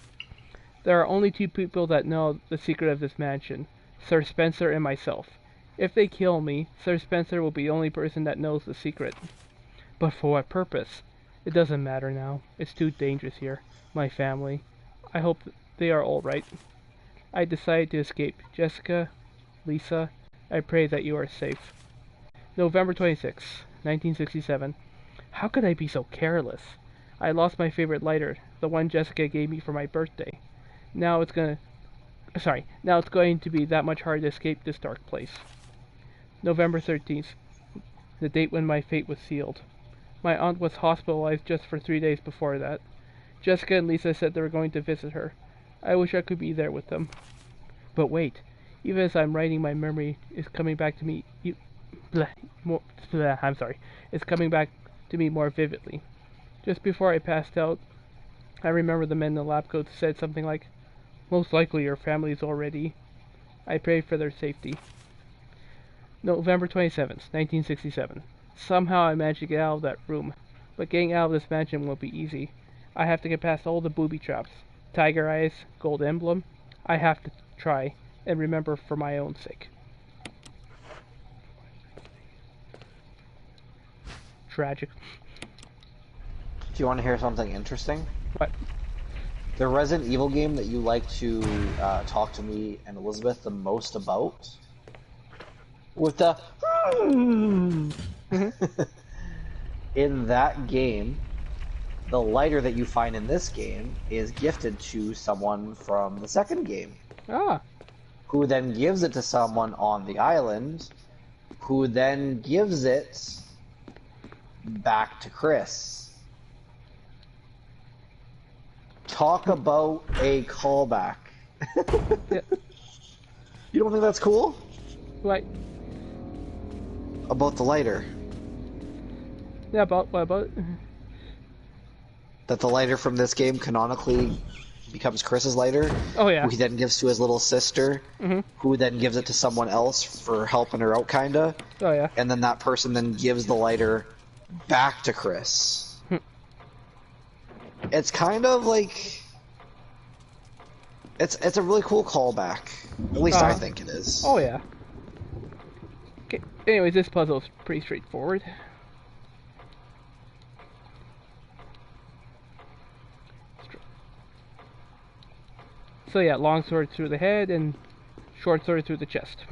There are only two people that know the secret of this mansion, Sir Spencer and myself. If they kill me, Sir Spencer will be the only person that knows the secret. But for what purpose? It doesn't matter now. It's too dangerous here. My family. I hope they are all right. I decided to escape. Jessica, Lisa, I pray that you are safe. November 26, 1967. How could I be so careless? I lost my favorite lighter, the one Jessica gave me for my birthday. Now it's going to be that much harder to escape this dark place. November 13th, the date when my fate was sealed. My aunt was hospitalized just for 3 days before that. Jessica and Lisa said they were going to visit her. I wish I could be there with them. But wait, even as I'm writing, my memory is coming back to me. It's coming back to me more vividly. Just before I passed out, I remember the men in the lab coats said something like, "Most likely your family's already." I prayed for their safety. November 27th, 1967. Somehow I managed to get out of that room, but getting out of this mansion won't be easy. I have to get past all the booby traps. Tiger eyes, gold emblem. I have to try and remember for my own sake. Tragic. Do you want to hear something interesting? What? The Resident Evil game that you like to talk to me and Elizabeth the most about? With the... In that game, the lighter that you find in this game is gifted to someone from the second game. Ah. Who then gives it to someone on the island, who then gives it back to Chris. Talk about a callback. Yeah. You don't think that's cool? Right. About the lighter. Yeah, what about it? That the lighter from this game canonically becomes Chris's lighter. Oh, yeah. Who he then gives to his little sister. Who then gives it to someone else for helping her out, kinda. Oh, yeah. And then that person then gives the lighter back to Chris. It's kind of like... It's a really cool callback. At least I think it is. Oh, yeah. Okay. Anyways, this puzzle is pretty straightforward. So yeah, long sword through the head and short sword through the chest.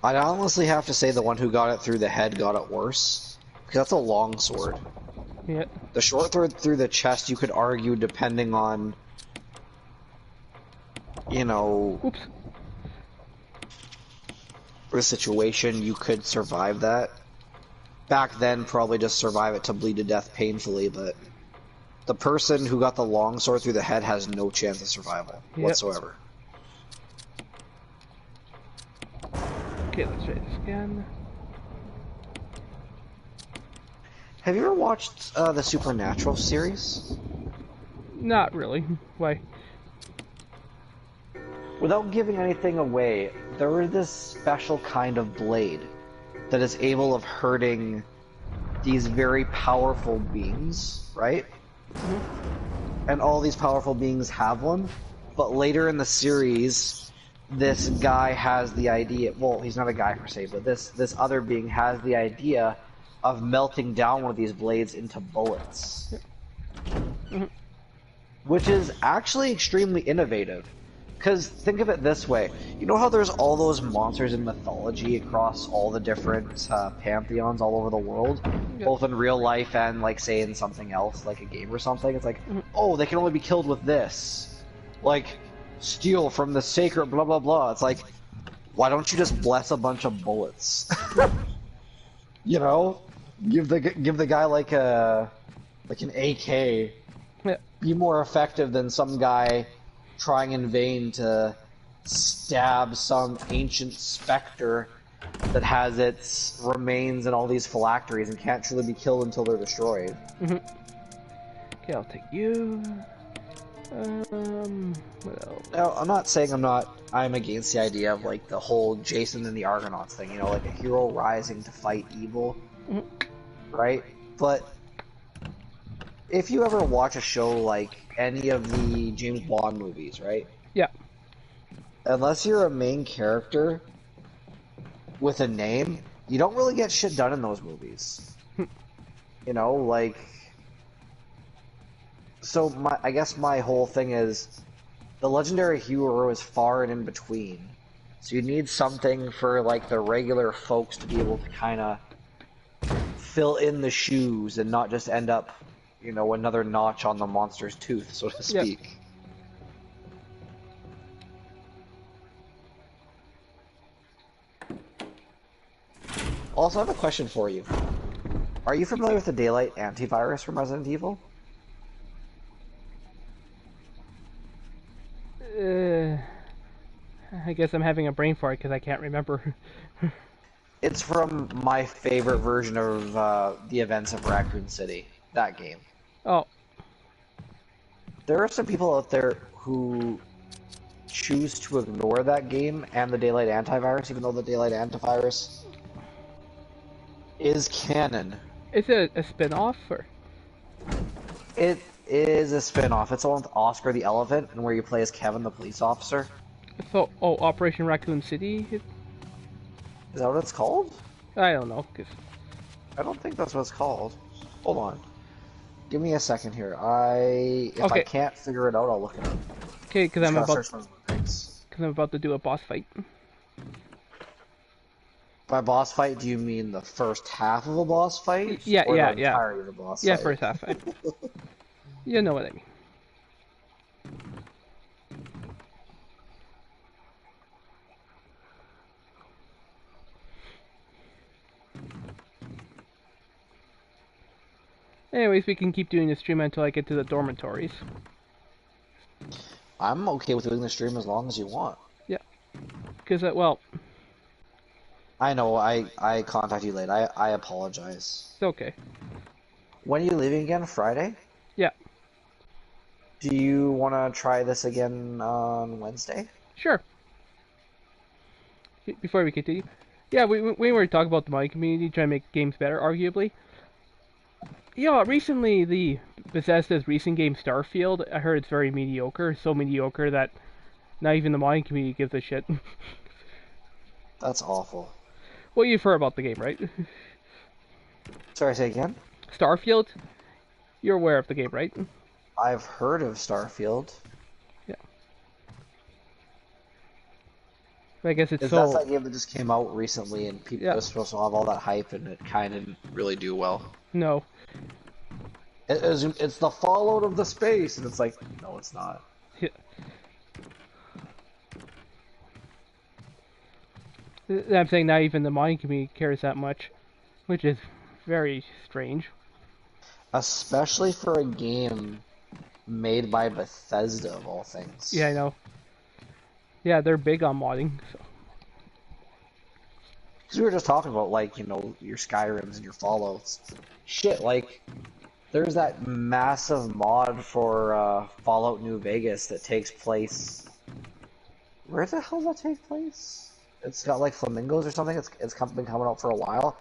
I'd honestly have to say the one who got it through the head got it worse. Because that's a long sword. Yeah. The short sword through the chest, you could argue, depending on, you know, Oops. the situation, you could survive that. Back then, probably just survive it to bleed to death painfully, but the person who got the long sword through the head has no chance of survival whatsoever. Okay, let's try this again. Have you ever watched the Supernatural series? Not really. Why? Without giving anything away, there is this special kind of blade that is able of hurting these very powerful beings, right? And all these powerful beings have one, but later in the series, this guy has the idea, well, he's not a guy per se, but this other being has the idea of melting down one of these blades into bullets. Which is actually extremely innovative. Because think of it this way, you know how there's all those monsters in mythology across all the different pantheons all over the world? Both in real life and, like, say, in something else, like a game or something? It's like, oh, they can only be killed with this. Like, steal from the sacred blah blah blah. It's like, why don't you just bless a bunch of bullets? You know? Give the guy, like, an AK. Yeah. Be more effective than some guy trying in vain to stab some ancient specter that has its remains in all these phylacteries and can't truly be killed until they're destroyed. Okay, I'll take you. What else? Now, I'm not saying I'm against the idea of, like, the whole Jason and the Argonauts thing, you know, like a hero rising to fight evil, right? But if you ever watch a show like any of the James Bond movies, right? Yeah. Unless you're a main character with a name, you don't really get shit done in those movies. You know, like... So, I guess my whole thing is, the legendary hero is far and in between. So you need something for like the regular folks to be able to kind of fill in the shoes and not just end up, you know, another notch on the monster's tooth, so to Yep. speak. Also, I have a question for you. Are you familiar with the Daylight antivirus from Resident Evil? I guess I'm having a brain fart because I can't remember. It's from my favorite version of the events of Raccoon City, that game. Oh, There are some people out there who choose to ignore that game and the Daylight antivirus, even though the Daylight antivirus is canon. is it a spin-off or? It is a spin-off. It's the one with Oscar the Elephant, and where you play as Kevin the police officer. So, oh, Operation Raccoon City? Is that what it's called? I don't know, 'cause... I don't think that's what it's called. Hold on. Give me a second here. If I Okay. can't figure it out, I'll look it up. Okay, because I'm Just gotta about... search those things. Because I'm about to do a boss fight. By boss fight, do you mean the first half of a boss fight? Yeah, or yeah, the yeah. entirety of the boss Yeah, fight? first half. You know what I mean. Anyways, we can keep doing the stream until I get to the dormitories. I'm okay with doing the stream as long as you want. Yeah. Because, well, I know, I contacted you late. I apologize. it's okay. When are you leaving again? Friday? Yeah. Do you want to try this again on Wednesday? Sure. Before we continue. Yeah, we were talking about the mining community trying to make games better, arguably. Yeah, recently the Bethesda's recent game Starfield, I heard it's very mediocre. So mediocre that not even the mining community gives a shit. That's awful. Well, you've heard about the game, right? Sorry, say again? Starfield? You're aware of the game, right? I've heard of Starfield. Yeah. I guess it's Is so... that game that just came out recently and people are supposed to have all that hype and it kind of didn't really do well? No. It's the fallout of the space, and it's like, no, it's not. Yeah. I'm saying not even the mining community cares that much, which is very strange. Especially for a game made by Bethesda, of all things. Yeah, I know. Yeah, they're big on modding. So. Because we were just talking about, like, you know, your Skyrims and your Fallouts. Shit, like, there's that massive mod for Fallout New Vegas that takes place... Where the hell does that take place? It's got, like, flamingos or something. It's been coming out for a while.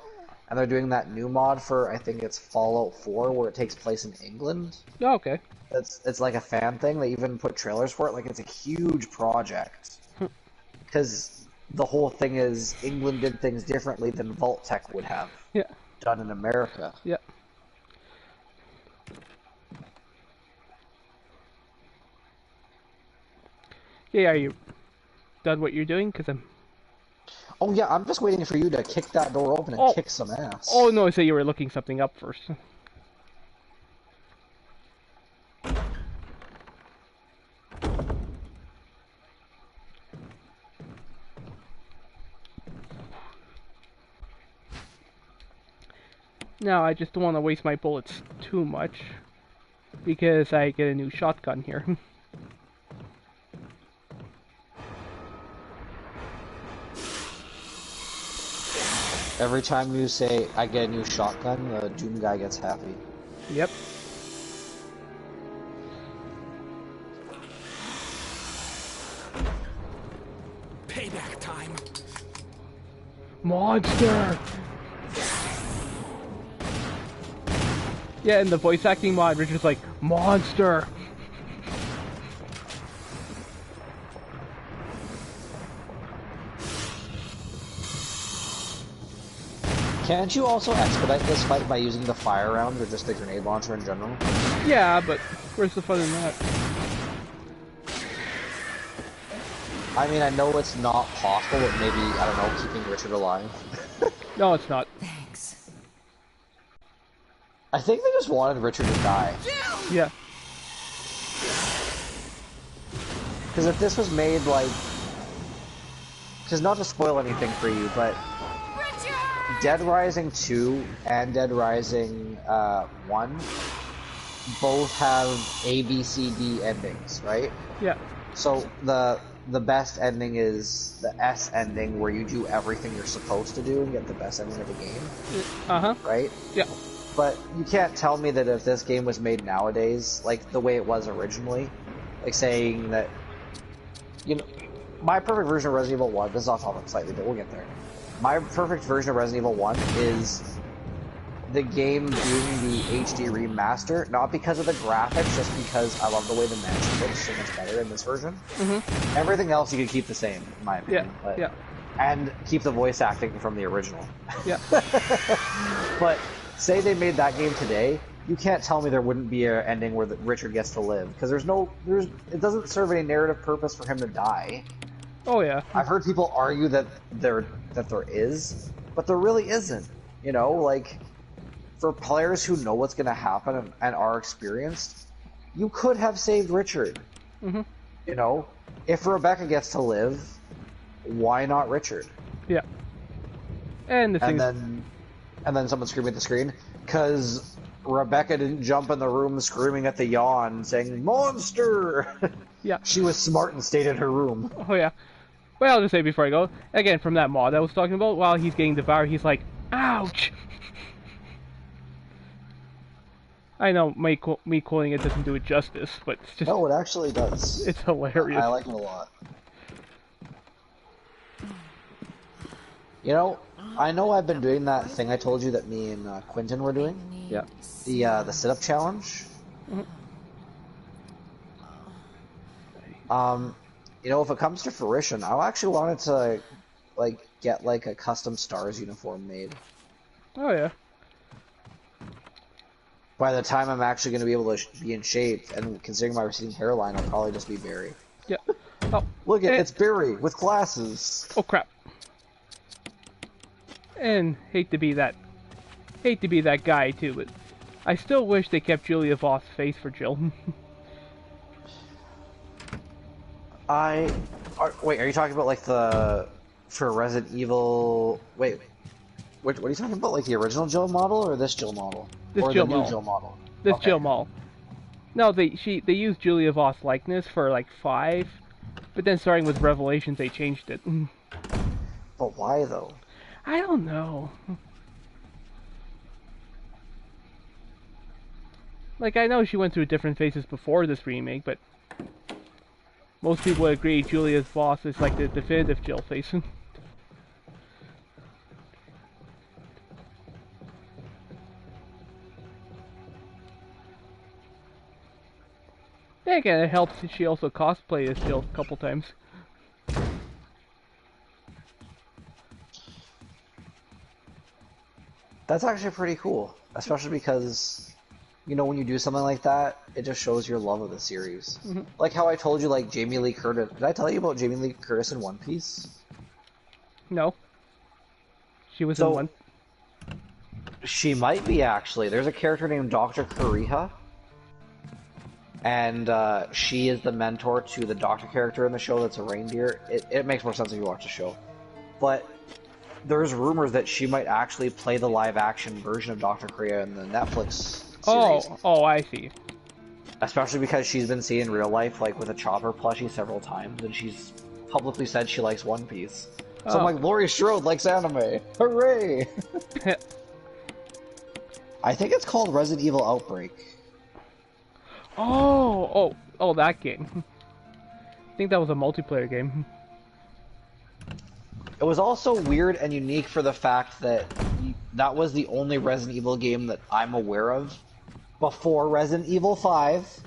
And they're doing that new mod for, I think it's Fallout 4, where it takes place in England. Oh, okay. It's like a fan thing. They even put trailers for it. Like, it's a huge project. Because the whole thing is England did things differently than Vault-Tec would have done in America. Yeah. Yeah, are you done what you're doing? Because I'm... Oh yeah, I'm just waiting for you to kick that door open and kick some ass. Oh no, so you were looking something up first. Now, I just don't want to waste my bullets too much, because I get a new shotgun here. Every time you say, I get a new shotgun, the Doom guy gets happy. Yep. Payback time. Monster! Yeah, in the voice acting mod, Richard's like, monster! Can't you also expedite this fight by using the fire rounds or just the grenade launcher in general? Yeah, but where's the fun in that? I mean, I know it's not possible, but maybe, I don't know, keeping Richard alive. No, it's not. Thanks. I think they just wanted Richard to die. Yeah. Because if this was made, like... Because not to spoil anything for you, but... Dead Rising 2 and Dead Rising 1 both have A, B, C, D endings, right? Yeah. So the best ending is the S ending, where you do everything you're supposed to do and get the best ending of the game. Uh-huh. Right? Yeah. But you can't tell me that if this game was made nowadays, like the way it was originally, like saying that, you know, my perfect version of Resident Evil 1, this is off topic slightly, but we'll get there. My perfect version of Resident Evil 1 is the game being the HD remaster, not because of the graphics, just because I love the way the mansion looks so much better in this version. Mm-hmm. Everything else you can keep the same, in my opinion. Yeah, but, yeah. And keep the voice acting from the original. Yeah. But say they made that game today, you can't tell me there wouldn't be an ending where Richard gets to live, because it doesn't serve any narrative purpose for him to die. Oh yeah. I've heard people argue that there is, but there really isn't. You know, like, for players who know what's going to happen and are experienced, you could have saved Richard. Mm-hmm. You know, if Rebecca gets to live, why not Richard? Yeah. And then someone screaming at the screen because Rebecca didn't jump in the room screaming at the yawn saying "monster." Yeah. She was smart and stayed in her room. Oh yeah. Well, I'll just say before I go, again, from that mod I was talking about, while he's getting devoured, he's like, ouch! I know me quoting it doesn't do it justice, but it's just... No, it actually does. It's hilarious. I like it a lot. You know, I know I've been doing that thing I told you that me and Quentin were doing. Yeah. The sit-up challenge. Mm-hmm. You know, if it comes to fruition, I actually wanted to, like, get, like, a custom STARS uniform made. Oh, yeah. By the time I'm actually going to be able to be in shape, and considering my receding hairline, I'll probably just be Barry. Yeah. Oh. Look, it's Barry, with glasses. Oh, crap. And hate to be that guy, too, but I still wish they kept Julia Voss' face for Jill. Wait, are you talking about, like, for Resident Evil... Wait, what are you talking about? Like, the original Jill model, or this Jill model? This or Jill the model. new Jill model? This Okay. Jill model. No, they used Julia Voss' likeness for, like, 5, but then starting with Revelations, they changed it. But why, though? I don't know. Like, I know she went through different phases before this remake, but most people would agree Julia Voss is like the definitive Jill face. Yeah, again, it helps that she also cosplayed as Jill a couple times. That's actually pretty cool, especially because, you know, when you do something like that, it just shows your love of the series. Mm-hmm. Like how I told you, like, Jamie Lee Curtis. Did I tell you about Jamie Lee Curtis in One Piece? No. She was in one. She might be, actually. There's a character named Dr. Kuriha. And she is the mentor to the doctor character in the show that's a reindeer. It makes more sense if you watch the show. But there's rumors that she might actually play the live-action version of Dr. Kuriha in the Netflix series. Oh, I see. Especially because she's been seen in real life, like, with a Chopper plushie several times, and she's publicly said she likes One Piece. So I'm like, Laurie Strode likes anime! Hooray! I think it's called Resident Evil Outbreak. Oh, that game. I think that was a multiplayer game. It was also weird and unique for the fact that that was the only Resident Evil game that I'm aware of before Resident Evil 5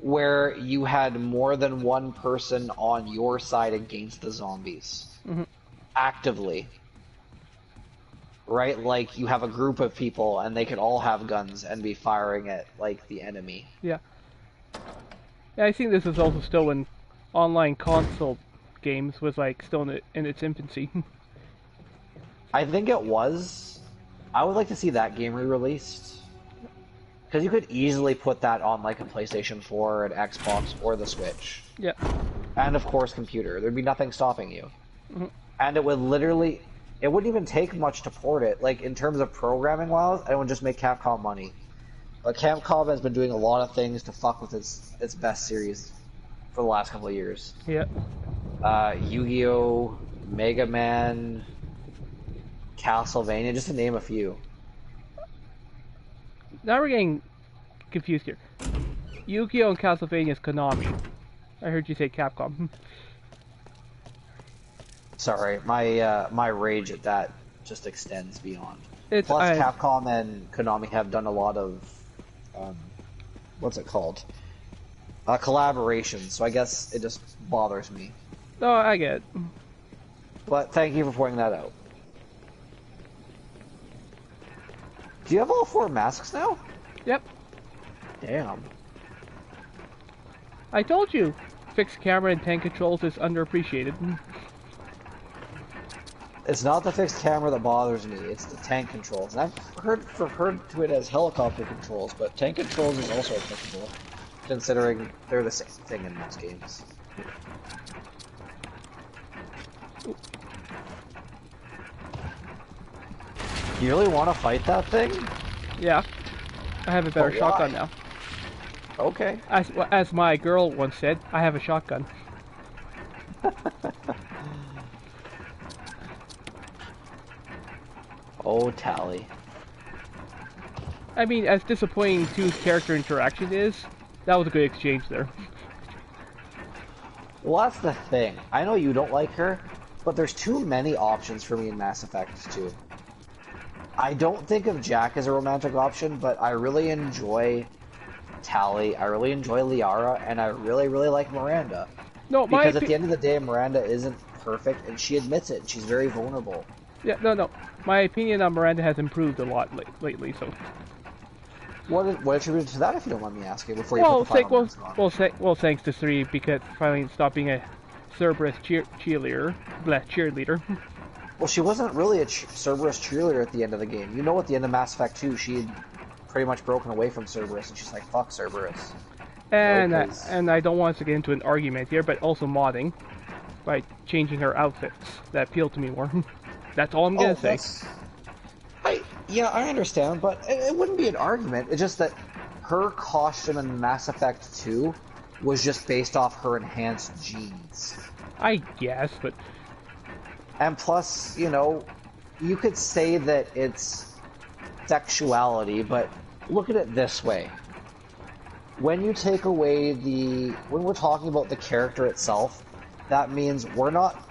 where you had more than one person on your side against the zombies. Mm-hmm. Actively. Right? Like, you have a group of people and they could all have guns and be firing at, like, the enemy. Yeah. Yeah, I think this is also still when online console games was like still in its infancy. I think it was. I would like to see that game re-released. Because you could easily put that on like a PlayStation 4, an Xbox, or the Switch. Yeah. And of course computer. There'd be nothing stopping you. Mm-hmm. And it would literally... It wouldn't even take much to port it. Like, in terms of programming-wise, it would just make Capcom money. But Capcom has been doing a lot of things to fuck with its best series for the last couple of years. Yeah. Yu-Gi-Oh!, Mega Man, Castlevania, just to name a few. Now we're getting confused here. Yu-Gi-Oh! And Castlevania is Konami. I heard you say Capcom. Sorry, my rage at that just extends beyond. Plus, Capcom and Konami have done a lot of, what's it called? Collaborations, so I guess it just bothers me. Oh, I get it. But thank you for pointing that out. Do you have all 4 masks now? Yep. Damn. I told you, fixed camera and tank controls is underappreciated. It's not the fixed camera that bothers me, it's the tank controls. And I've referred to it as helicopter controls, but tank controls is also applicable, considering they're the same thing in most games. You really want to fight that thing? Yeah. I have a better shotgun now. Okay. As my girl once said, I have a shotgun. Oh, Tally. I mean, as disappointing Two's character interaction is, that was a good exchange there. Well, that's the thing. I know you don't like her, but there's too many options for me in Mass Effect 2. I don't think of Jack as a romantic option, but I really enjoy Tally, I really enjoy Liara, and I really, really like Miranda. No, because at the end of the day, Miranda isn't perfect, and she admits it, and she's very vulnerable. Yeah, no. My opinion on Miranda has improved a lot lately, so... What attributed to that, if you don't mind me asking, before you put the final mask on? Well, thanks to 3, because finally stopped being a Cerberus cheerleader. Well, she wasn't really a Cerberus cheerleader at the end of the game. You know, at the end of Mass Effect 2, she had pretty much broken away from Cerberus, and she's like, fuck Cerberus. And I don't want to get into an argument here, but also modding by changing her outfits that appeal to me more. That's all I'm gonna say. Yeah, I understand, but it wouldn't be an argument. It's just that her costume in Mass Effect 2 was just based off her enhanced genes. I guess, but... And plus, you know, you could say that it's sexuality, but look at it this way. When you take away when we're talking about the character itself, that means we're not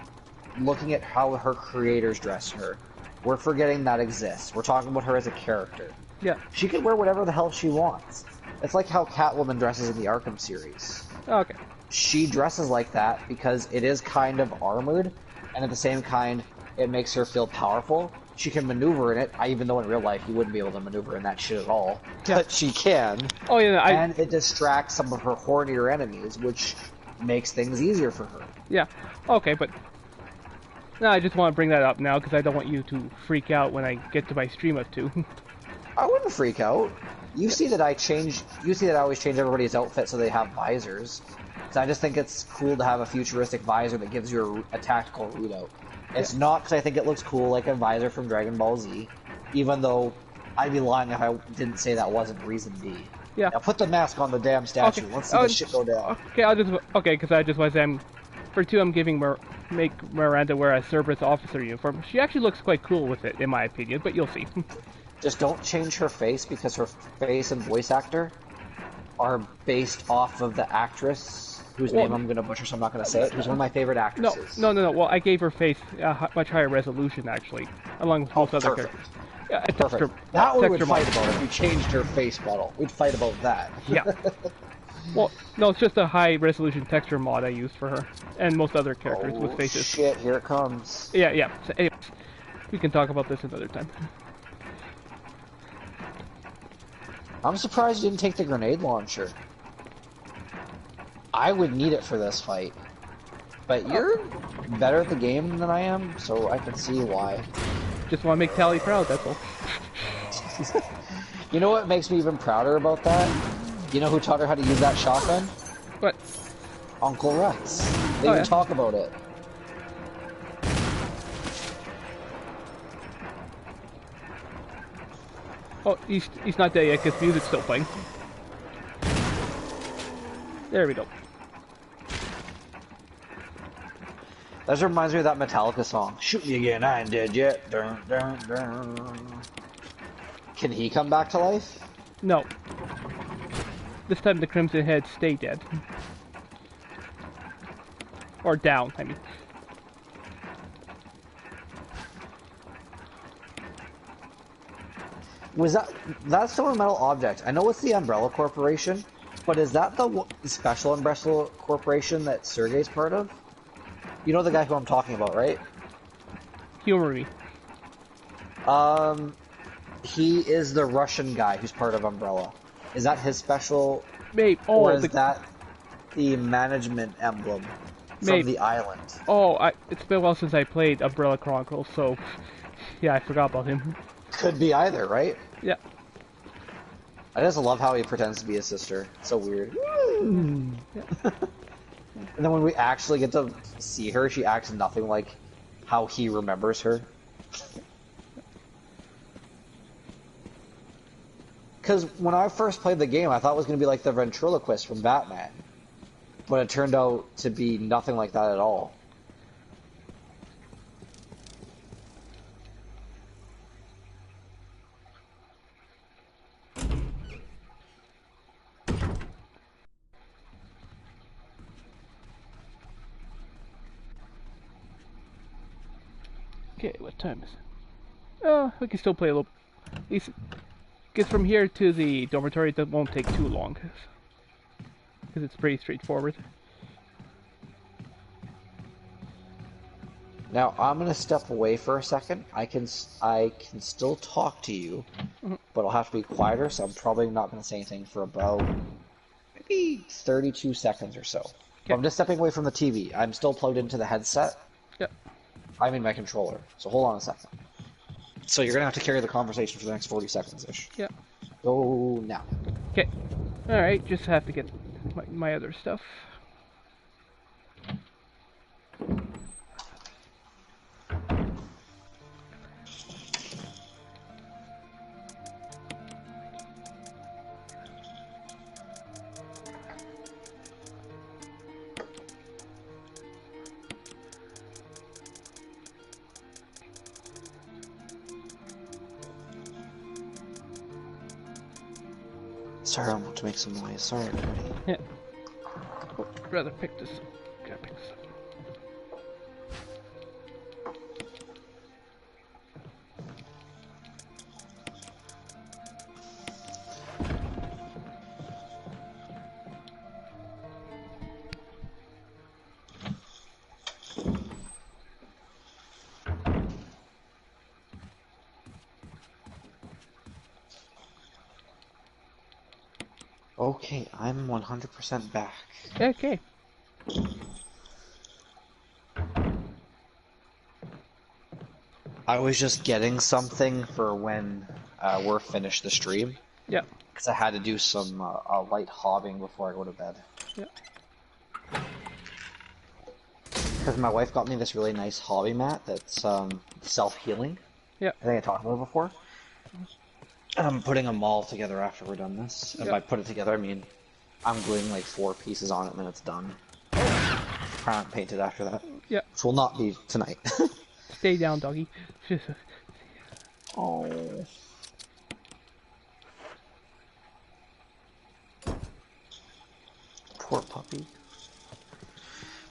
looking at how her creators dress her. We're forgetting that exists. We're talking about her as a character. Yeah. She can wear whatever the hell she wants. It's like how Catwoman dresses in the Arkham series. Okay. She dresses like that because it is kind of armored, and at the same kind, it makes her feel powerful. She can maneuver in it, even though in real life you wouldn't be able to maneuver in that shit at all. Yeah. But she can. Oh yeah, and it distracts some of her hornier enemies, which makes things easier for her. Yeah. Okay, but... No, I just want to bring that up now because I don't want you to freak out when I get to my stream of 2. I wouldn't freak out. You see that I always change everybody's outfit so they have visors. So I just think it's cool to have a futuristic visor that gives you a tactical readout. It's not because I think it looks cool like a visor from Dragon Ball Z, even though I'd be lying if I didn't say that wasn't reason B. Yeah. Now put the mask on the damn statue. Okay. Let's see this shit go down. Okay, because I just was for 2, I'm make Miranda wear a Cerberus officer uniform. She actually looks quite cool with it, in my opinion, but you'll see. Just don't change her face, because her face and voice actor are based off of the actress, whose name I'm going to butcher, so I'm not going to say it, who's one of my favorite actresses. No. Well, I gave her face a much higher resolution, actually, along with most other characters. Yeah, perfect. That we would fight about if you changed her face model. We'd fight about that. Yeah. Well, no, it's just a high-resolution texture mod I used for her, and most other characters with faces. Shit, here it comes. Yeah. So, anyways, we can talk about this another time. I'm surprised you didn't take the grenade launcher. I would need it for this fight. But you're better at the game than I am, so I can see why. Just want to make Tally proud, that's all. You know what makes me even prouder about that? You know who taught her how to use that shotgun? What? Uncle Rex. They even talk about it. Oh, he's not dead yet because music's still playing. There we go. That just reminds me of that Metallica song. Shoot me again, I ain't dead yet. Dun, dun, dun. Can he come back to life? No. This time the Crimson Heads stay dead. Or down, I mean. Was that's still a metal object? I know it's the Umbrella Corporation, but is that the special Umbrella Corporation that Sergei's part of? You know the guy who I'm talking about, right? Humor me. He is the Russian guy who's part of Umbrella. Is that his special? Maybe. Oh, or is that the management emblem from the island? Oh, it's been a while since I played Umbrella Chronicles, so yeah, I forgot about him. Could be either, right? Yeah. I just love how he pretends to be his sister. It's so weird. Yeah. And then when we actually get to see her, she acts nothing like how he remembers her. Because when I first played the game, I thought it was going to be like the ventriloquist from Batman. But it turned out to be nothing like that at all. Okay, what time is it? Oh, we can still play a little. At least, because from here to the dormitory, that won't take too long. Because it's pretty straightforward. Now I'm gonna step away for a second. I can still talk to you, but I'll have to be quieter. So I'm probably not gonna say anything for about maybe 32 seconds or so. Okay. I'm just stepping away from the TV. I'm still plugged into the headset. Yep. I mean my controller. So hold on a second. So you're gonna have to carry the conversation for the next 40 seconds ish. Yep. Go now. Okay. All right. Just have to get my other stuff. Sorry, I'm about to make some noise. Sorry, everybody. Yeah. Oh, rather pick this up. Gotta pick this up. Okay, I'm 100% back. Okay. I was just getting something for when we're finished the stream. Yeah. Because I had to do some light hobbing before I go to bed. Yeah. Because my wife got me this really nice hobby mat that's self-healing. Yeah. I think I talked about it before. And I'm putting them all together after we're done this. And Yep. by put it together, I mean I'm gluing like 4 pieces on it and then it's done. Can't paint it after that. Yeah. Which will not be tonight. Stay down, doggy. Oh. Poor puppy.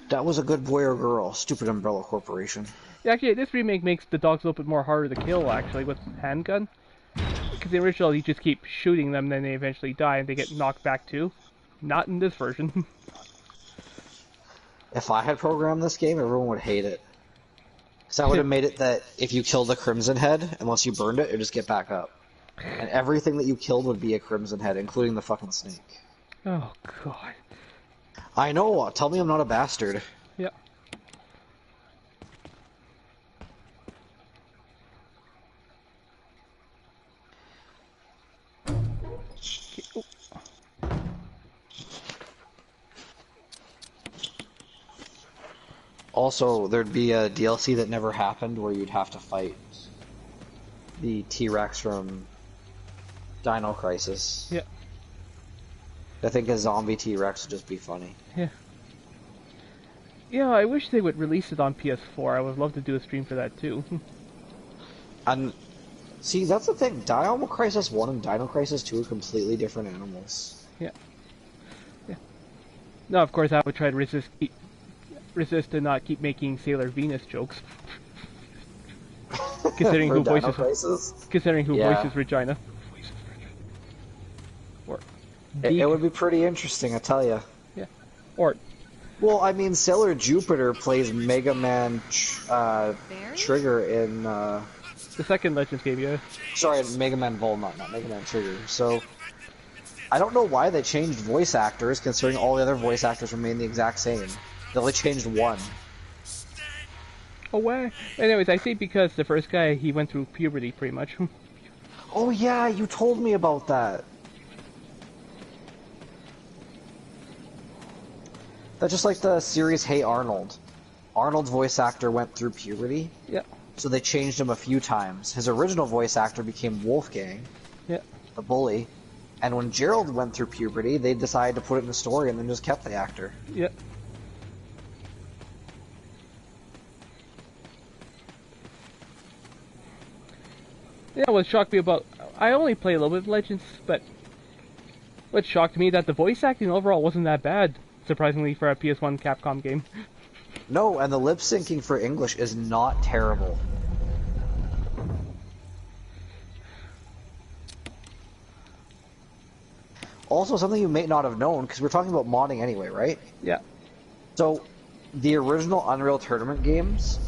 That was a good boy or girl. Stupid Umbrella Corporation. Actually, this remake makes the dogs a little bit more harder to kill, actually, with handgun. Because in the original, you just keep shooting them, then they eventually die, and they get knocked back too. Not in this version. If I had programmed this game, everyone would hate it. Because I would have made it that if you killed the Crimson Head, unless you burned it, it would just get back up. And everything that you killed would be a Crimson Head, including the fucking snake. Oh, God. I know, tell me I'm not a bastard. Yep. Also, there'd be a DLC that never happened where you'd have to fight the T-Rex from Dino Crisis. Yeah. I think a zombie T-Rex would just be funny. Yeah. Yeah, I wish they would release it on PS4. I would love to do a stream for that too. And see, that's the thing. Dino Crisis 1 and Dino Crisis 2 are completely different animals. Yeah. Yeah. No, of course I would try to resist to not keep making Sailor Venus jokes. Considering who voices Regina. Or it would be pretty interesting, I tell you. Yeah. Or well, I mean, Sailor Jupiter plays Mega Man Trigger in the second Legends game, yeah. Sorry, Mega Man Volnut, not Mega Man Trigger. So I don't know why they changed voice actors, considering all the other voice actors remain the exact same. They only changed one. Oh, wow. Anyways, I say because the first guy, he went through puberty, pretty much. Oh yeah, you told me about that. That's just like the series Hey Arnold. Arnold's voice actor went through puberty. Yeah. So they changed him a few times. His original voice actor became Wolfgang. Yeah. The bully. And when Gerald went through puberty, they decided to put it in the story and then just kept the actor. Yeah. Yeah, what shocked me about... I only play a little bit of Legends, but... What shocked me that the voice acting overall wasn't that bad, surprisingly, for a PS1 Capcom game. No, and the lip syncing for English is not terrible. Also, something you may not have known, because we're talking about modding anyway, right? Yeah. So, the original Unreal Tournament games,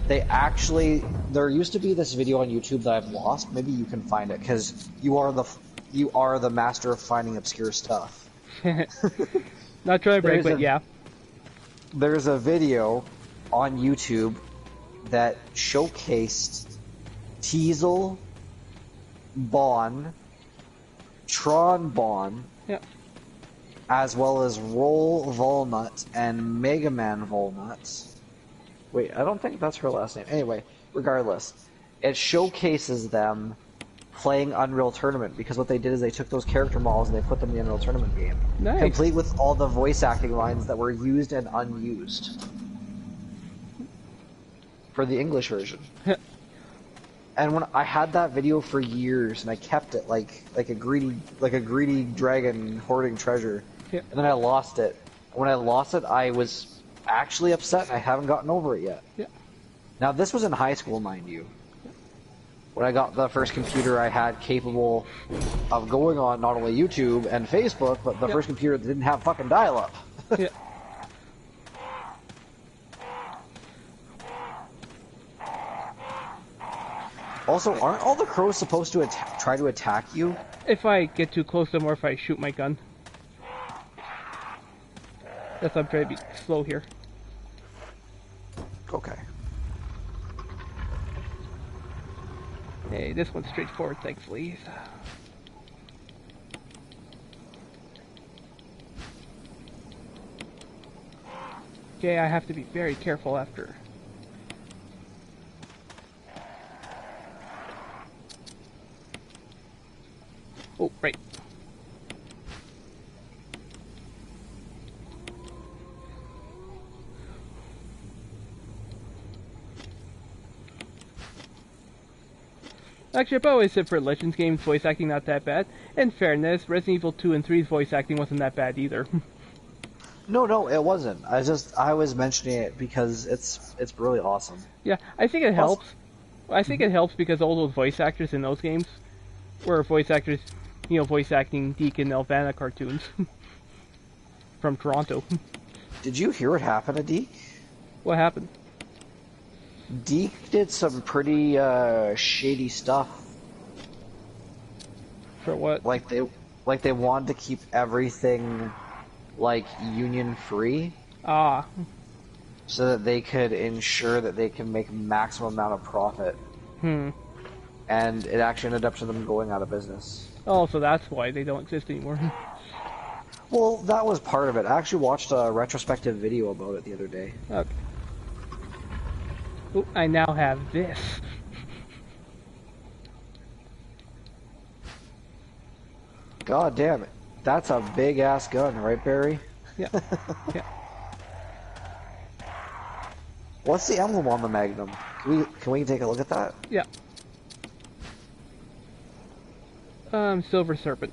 they actually... There used to be this video on YouTube that I've lost. Maybe you can find it, because you are the master of finding obscure stuff. Not trying to brag, but yeah. There's a video on YouTube that showcased Teasel, Bon, Tron Bon, yep, as well as Roll Volnut and Mega Man Volnut. Wait, I don't think that's her last name. Anyway, regardless, it showcases them playing Unreal Tournament, because what they did is they took those character models and they put them in the Unreal Tournament game. Nice. Complete with all the voice acting lines that were used and unused. For the English version. And when I had that video for years and I kept it like a greedy dragon hoarding treasure. Yeah. And then I lost it. When I lost it, I was actually upset and I haven't gotten over it yet. Yeah. Now this was in high school, mind you. When I got the first computer I had capable of going on not only YouTube and Facebook, but the first computer that didn't have fucking dial-up. Yeah. Also, aren't all the crows supposed to try to attack you? If I get too close to them or if I shoot my gun. That's why I'm trying to be slow here. Okay. Hey, this one's straightforward, thankfully. Okay, I have to be very careful after. Oh, right. Actually, I've always said for Legends games, voice acting not that bad. In fairness, Resident Evil 2 and 3's voice acting wasn't that bad either. No, it wasn't. I was mentioning it because it's really awesome. Yeah, I think it helps. I think it helps because all those voice actors in those games were voice actors, you know, voice acting Deke and Nelvana cartoons from Toronto. Did you hear what happened to Deke? What happened? Deke did some pretty shady stuff. For what? Like they wanted to keep everything like union free. Ah. So that they could ensure that they can make maximum amount of profit. Hmm. And it actually ended up to them going out of business. Oh, so that's why they don't exist anymore. Well, that was part of it. I actually watched a retrospective video about it the other day. Okay. Ooh, I now have this. God damn it. That's a big ass gun, right, Barry? Yeah. Yeah. What's the emblem on the Magnum? Can we take a look at that? Yeah. Silver Serpent.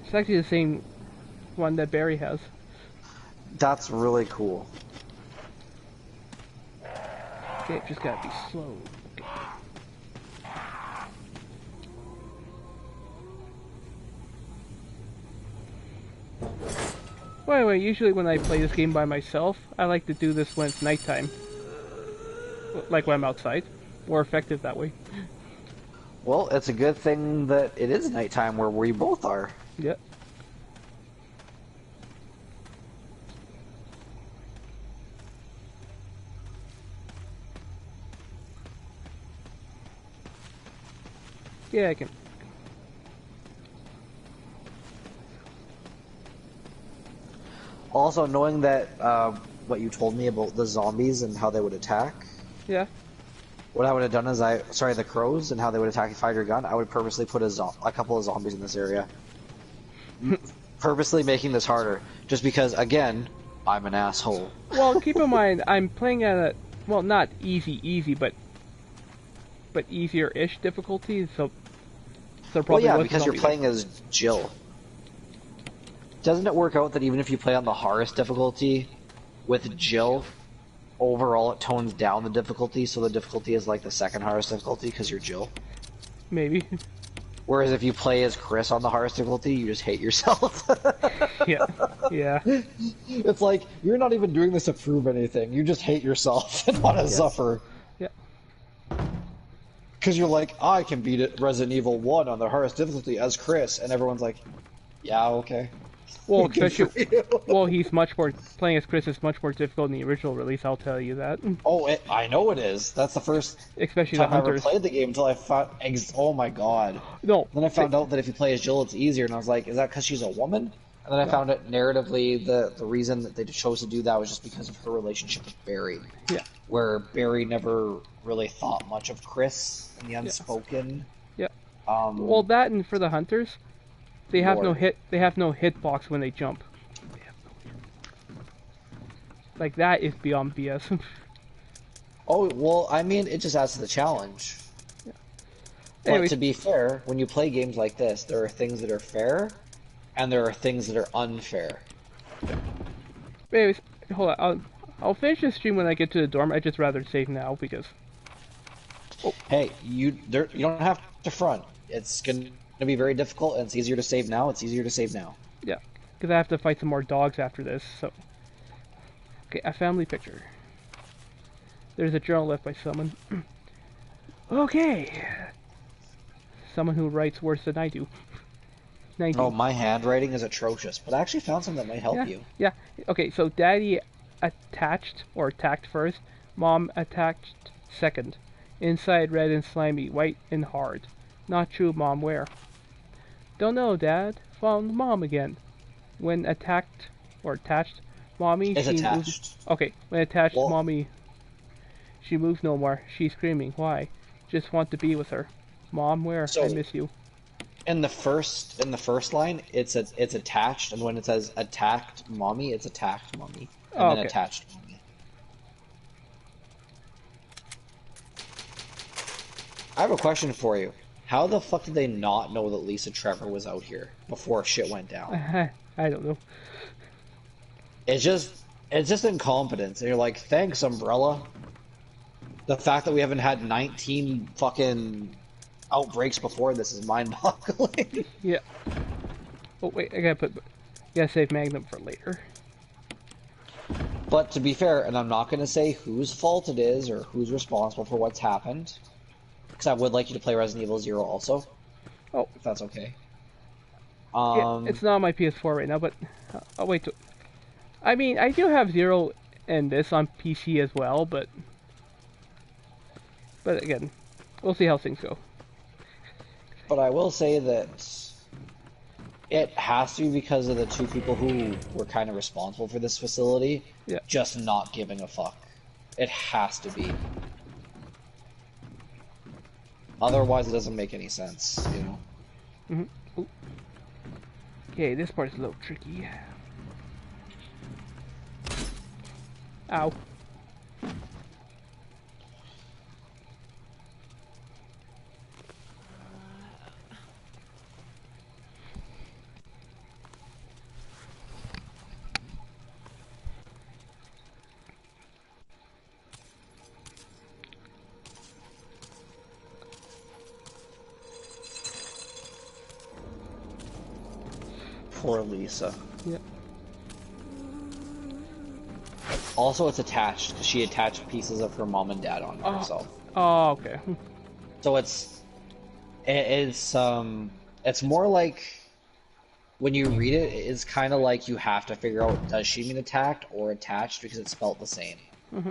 It's actually the same one that Barry has. That's really cool. Okay, just gotta be slow. By the way, usually when I play this game by myself, I like to do this when it's nighttime. Like when I'm outside. More effective that way. Well, it's a good thing that it is nighttime where we both are. Yep. Yeah, I can. Also, knowing that what you told me about the zombies and how they would attack, Yeah. what I would have done is the crows and how they would attack if you fired your gun. I would purposely put a couple of zombies in this area, purposely making this harder, just because again, I'm an asshole. Well, keep in mind, I'm playing at a, well, not easy, but easier-ish difficulty, so probably. Well, yeah, wasn't because you're zombie playing as Jill. Doesn't it work out that even if you play on the hardest difficulty with Jill, overall it tones down the difficulty, so the difficulty is like the second hardest difficulty because you're Jill? Maybe. Whereas if you play as Chris on the hardest difficulty, you just hate yourself. Yeah. Yeah. It's like, you're not even doing this to prove anything. You just hate yourself and want to suffer. Yeah. Because you're like, I can beat it Resident Evil 1 on the hardest difficulty as Chris, and everyone's like, yeah, okay. Well, Good for especially, you. well, he's much more, playing as Chris is much more difficult in the original release, I'll tell you that. Oh, I know it is. That's the first Especially the time I ever hunters. played the game until I found. Oh my god. No. Then I found out that if you play as Jill, it's easier, and I was like, is that because she's a woman? And then I found out narratively the reason that they chose to do that was just because of her relationship with Barry. Yeah. Where Barry never really thought much of Chris and the unspoken. Yeah. Well, that and for the hunters, they have Lord. They have no hitbox when they jump. Like, that is beyond BS. Oh, well, I mean, it just adds to the challenge. Yeah. But Anyways, to be fair, when you play games like this, there are things that are fair, and there are things that are unfair. anyways, hold on. I'll finish this stream when I get to the dorm. I'd just rather save now because. Hey, you don't have to front. It's going to be very difficult, and it's easier to save now. It's easier to save now. Yeah, because I have to fight some more dogs after this. So. Okay, a family picture. There's a journal left by someone. Okay. Someone who writes worse than I do. 19. Oh, my handwriting is atrocious, but I actually found something that might help Yeah, you. yeah. Okay, so Daddy attached, or attacked first. Mom attacked second. Inside red and slimy, white and hard. Not true, Mom, where? Don't know, Dad. Found Mom again. When attacked, or attached, Mommy, It's she attached. moves. Okay, when attached, Well- Mommy, she moves no more. She's screaming. Why? Just want to be with her. Mom, where? So- I miss you. In the first line, it's attached, and when it says attacked mommy, it's attacked mommy, and Oh, then okay. attached mommy. I have a question for you. How the fuck did they not know that Lisa Trevor was out here before shit went down? I don't know. It's just incompetence, and you're like, thanks, Umbrella. The fact that we haven't had 19 fucking outbreaks before this is mind-boggling. Yeah. Oh wait, I gotta save Magnum for later. But to be fair, and I'm not going to say whose fault it is or who's responsible for what's happened, because I would like you to play Resident Evil 0 also. Oh. If that's okay. Yeah, it's not on my PS4 right now, but I'll wait till... I mean, I do have 0 and this on PC as well, but again, we'll see how things go. But I will say that It has to be because of the two people who were kind of responsible for this facility just not giving a fuck. It has to be. Otherwise, it doesn't make any sense, you know? Mm-hmm. Okay, this part is a little tricky. Ow. Poor Lisa. Yep. Also, it's attached, because she attached pieces of her mom and dad on herself. Oh, okay. So it's more like, when you read it, it's kind of like you have to figure out, does she mean attacked or attached, because it's spelled the same. Mm-hmm.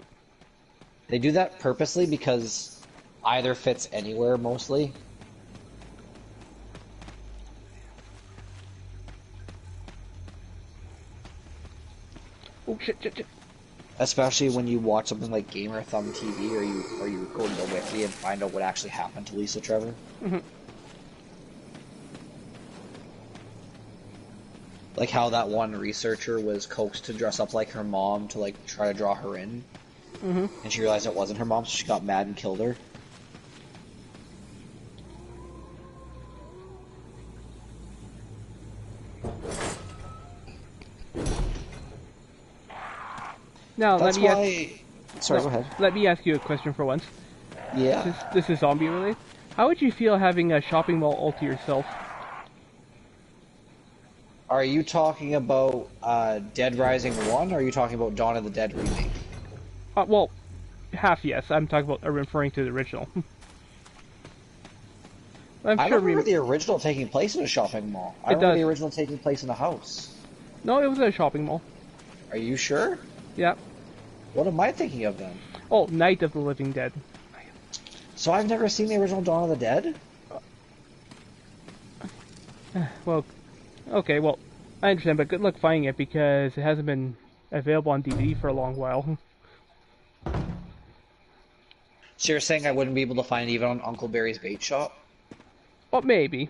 They do that purposely because either fits anywhere, mostly. Oh, shit. Especially when you watch something like Gamer Thumb TV, or you go to the wiki and find out what actually happened to Lisa Trevor. Mm-hmm. Like how that one researcher was coaxed to dress up like her mom to like try to draw her in. Mm-hmm. And she realized it wasn't her mom, so she got mad and killed her. Now, That's why... Sorry, go ahead. Let me ask you a question for once. Yeah. This is zombie related. How would you feel having a shopping mall all to yourself? Are you talking about Dead Rising 1, or are you talking about Dawn of the Dead remake? Well, half yes. I'm talking about referring to the original. I remember the original taking place in a shopping mall. I remember the original taking place in a house. No, it was a shopping mall. Are you sure? Yeah. What am I thinking of then? Oh, Night of the Living Dead. So I've never seen the original Dawn of the Dead? Well, okay, well, I understand, but good luck finding it because it hasn't been available on DVD for a long while. So you're saying I wouldn't be able to find it even on Uncle Barry's bait shop? Well, maybe.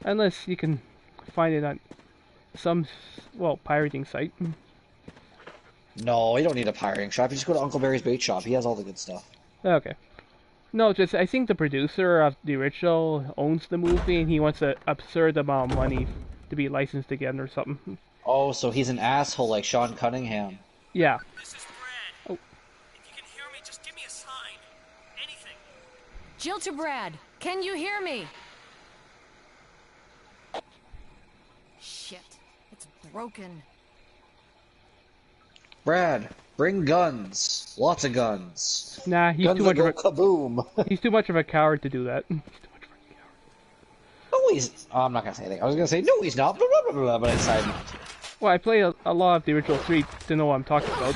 Unless you can find it on some, well, pirating site. No, you don't need a pirating shop. You just go to Uncle Barry's bait shop. He has all the good stuff. Okay. No, just, I think the producer of the original owns the movie and he wants an absurd amount of money to be licensed again or something. Oh, so he's an asshole like Sean Cunningham. Yeah. This is Brad. Oh. If you can hear me, just give me a sign. Anything. Jill to Brad. Can you hear me? Shit. It's broken. Brad, bring guns. Lots of guns. Nah, he's guns too much of a kaboom. he's too much of a coward to do that. He's too much of a coward. No, he's... Oh, I'm not going to say anything. I was going to say, no, he's not, blah, blah, blah, blah, but I decided not to. Well, I play a lot of the original 3 to know what I'm talking about.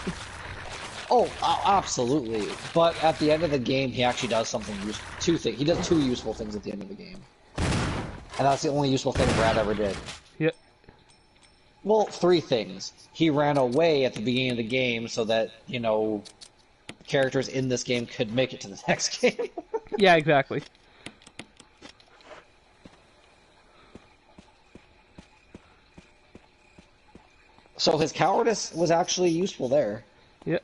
Oh, absolutely. But at the end of the game, he actually does something useful. He does 2 useful things at the end of the game. And that's the only useful thing Brad ever did. Yep. Well, 3 things. He ran away at the beginning of the game so that, you know, characters in this game could make it to the next game. Yeah, exactly. So his cowardice was actually useful there. Yep.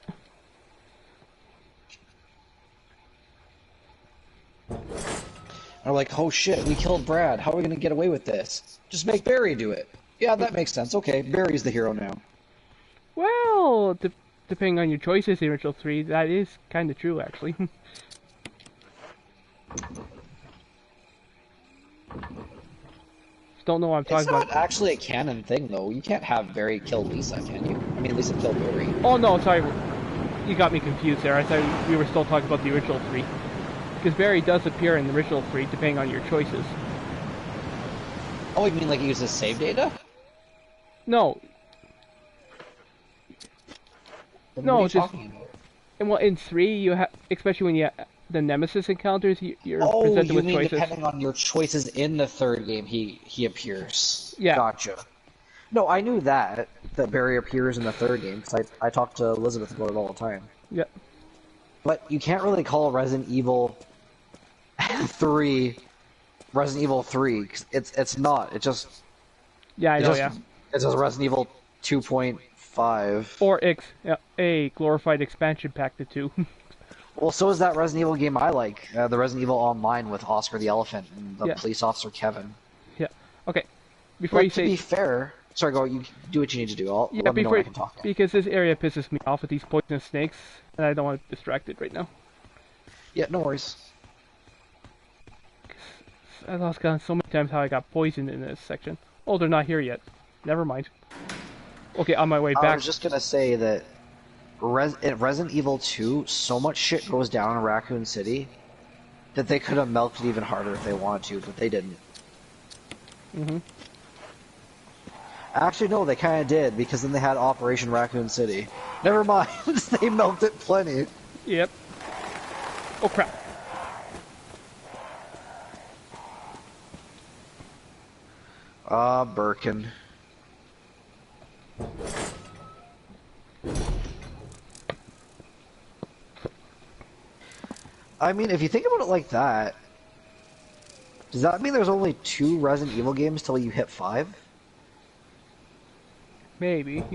I'm like, oh shit, we killed Brad. How are we going to get away with this? Just make Barry do it. Yeah, that makes sense. Okay, Barry's the hero now. Well, depending on your choices, the original 3, that is kind of true, actually. Don't know what I'm talking about. It's not actually a canon thing, though. You can't have Barry kill Lisa, can you? I mean, Lisa killed Barry. Oh no, sorry. You got me confused there. I thought we were still talking about the original 3. Because Barry does appear in the original 3, depending on your choices. Oh, you mean like he uses save data? No. Then No, what are you just... talking about? And well, in 3, you have, especially when you the Nemesis encounters, you're Oh, presented you with mean choices. depending on your choices in the third game, he appears. Yeah. Gotcha. No, I knew that Barry appears in the third game, because I talk to Elizabeth about it all the time. Yeah. But you can't really call Resident Evil 3 Resident Evil 3, 'cause it's not. It just... Yeah, I know, yeah. It's just Resident Evil 2.5. Or a glorified expansion pack to 2. Well, so is that Resident Evil game I like, the Resident Evil Online with Oscar the Elephant and the police officer Kevin. Yeah. Okay. Before But you say... to be fair... Sorry, go. You do what you need to do. Let me know when I can talk now. Because this area pisses me off with these poisonous snakes, and I don't want to be distracted right now. Yeah, no worries. I lost count so many times how I got poisoned in this section. Oh, they're not here yet. Never mind. Okay, on my way back. I was just gonna say that in Resident Evil 2, so much shit goes down in Raccoon City that they could have milked it even harder if they wanted to, but they didn't. Mm-hmm. Actually, no, they kind of did, because then they had Operation Raccoon City. Never mind, they milked it plenty. Yep. Oh, crap. Birkin. I mean, if you think about it like that, does that mean there's only 2 Resident Evil games till you hit 5? Maybe.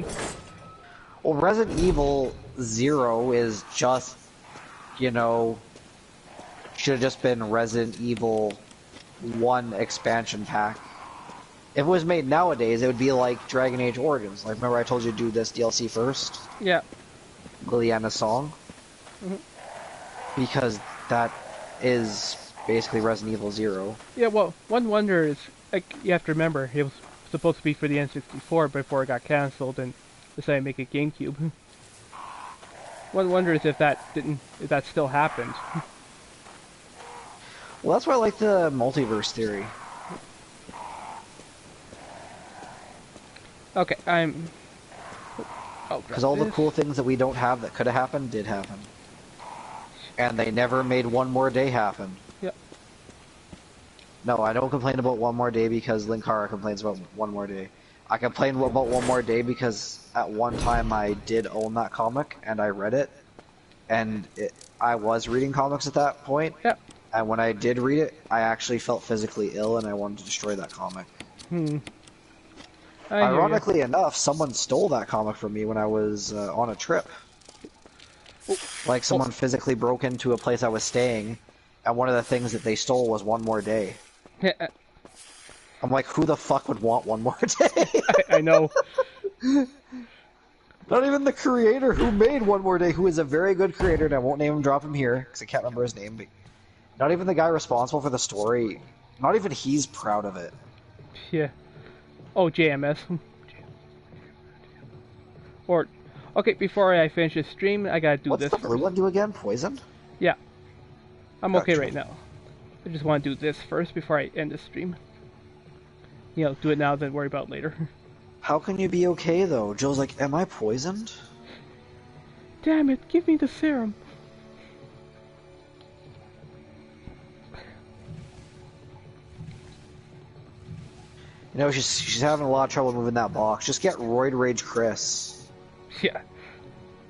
Well, Resident Evil 0 is just, you know, should have just been Resident Evil 1 expansion pack. If it was made nowadays, it would be like Dragon Age Origins. Like, remember I told you to do this DLC first? Yeah. Liliana's song? Mm-hmm. Because that is basically Resident Evil 0. Yeah, well, one wonder is, like, you have to remember, it was supposed to be for the N64 before it got cancelled and decided to make it GameCube. One wonder is if that still happened. Well, that's why I like the multiverse theory. Okay, I'm... Because all the cool things that we don't have that could have happened did happen. And they never made One More Day happen. Yep. No, I don't complain about One More Day because Linkara complains about One More Day. I complain about One More Day because at one time I did own that comic and I read it. And I was reading comics at that point. Yep. And when I did read it, I actually felt physically ill and I wanted to destroy that comic. Ironically enough, someone stole that comic from me when I was on a trip. Like, someone physically broke into a place I was staying, and one of the things that they stole was One More Day. I'm like, who the fuck would want One More Day? I know. Not even the creator who made One More Day, who is a very good creator, and I won't name him, drop him here, because I can't remember his name, but not even the guy responsible for the story, not even he's proud of it. Yeah. Oh, JMS. Or, okay, before I finish this stream, I gotta do this. What's the blue one do again? Poison? Yeah. I'm Gotcha. okay right now. I just want to do this first before I end the stream. You know, do it now, then worry about it later. How can you be okay, though? Joe's like, am I poisoned? Damn it, give me the serum. You know, she's having a lot of trouble moving that box. Just get Roid Rage Chris. Yeah.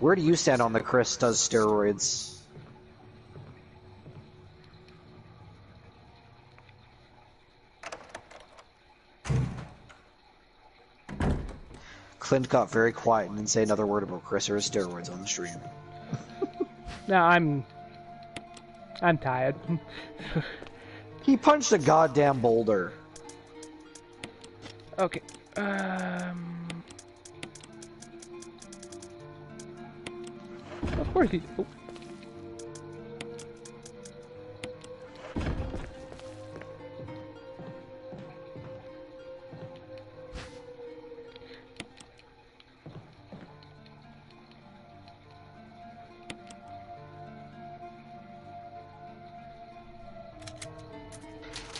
Where do you stand on the Chris does steroids? Clint got very quiet and didn't say another word about Chris or his steroids on the stream. Now I'm tired. He punched a goddamn boulder. Okay. Of course he. Oh.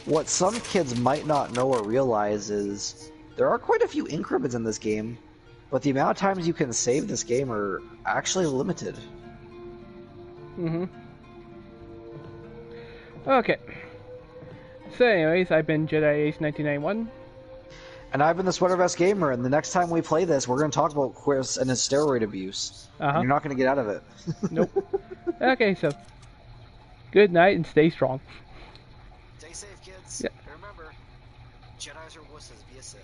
What some kids might not know or realize is there are quite a few increments in this game, but the amount of times you can save this game are actually limited. Mm-hmm. Okay. So anyways, I've been JediAce1991. And I've been the Sweatervest Gamer, and the next time we play this, we're going to talk about Chris and his steroid abuse. And you're not going to get out of it. Nope. Okay, so good night and stay strong. Stay safe, kids. Yeah. Remember, Jedis are wusses, be a Sith.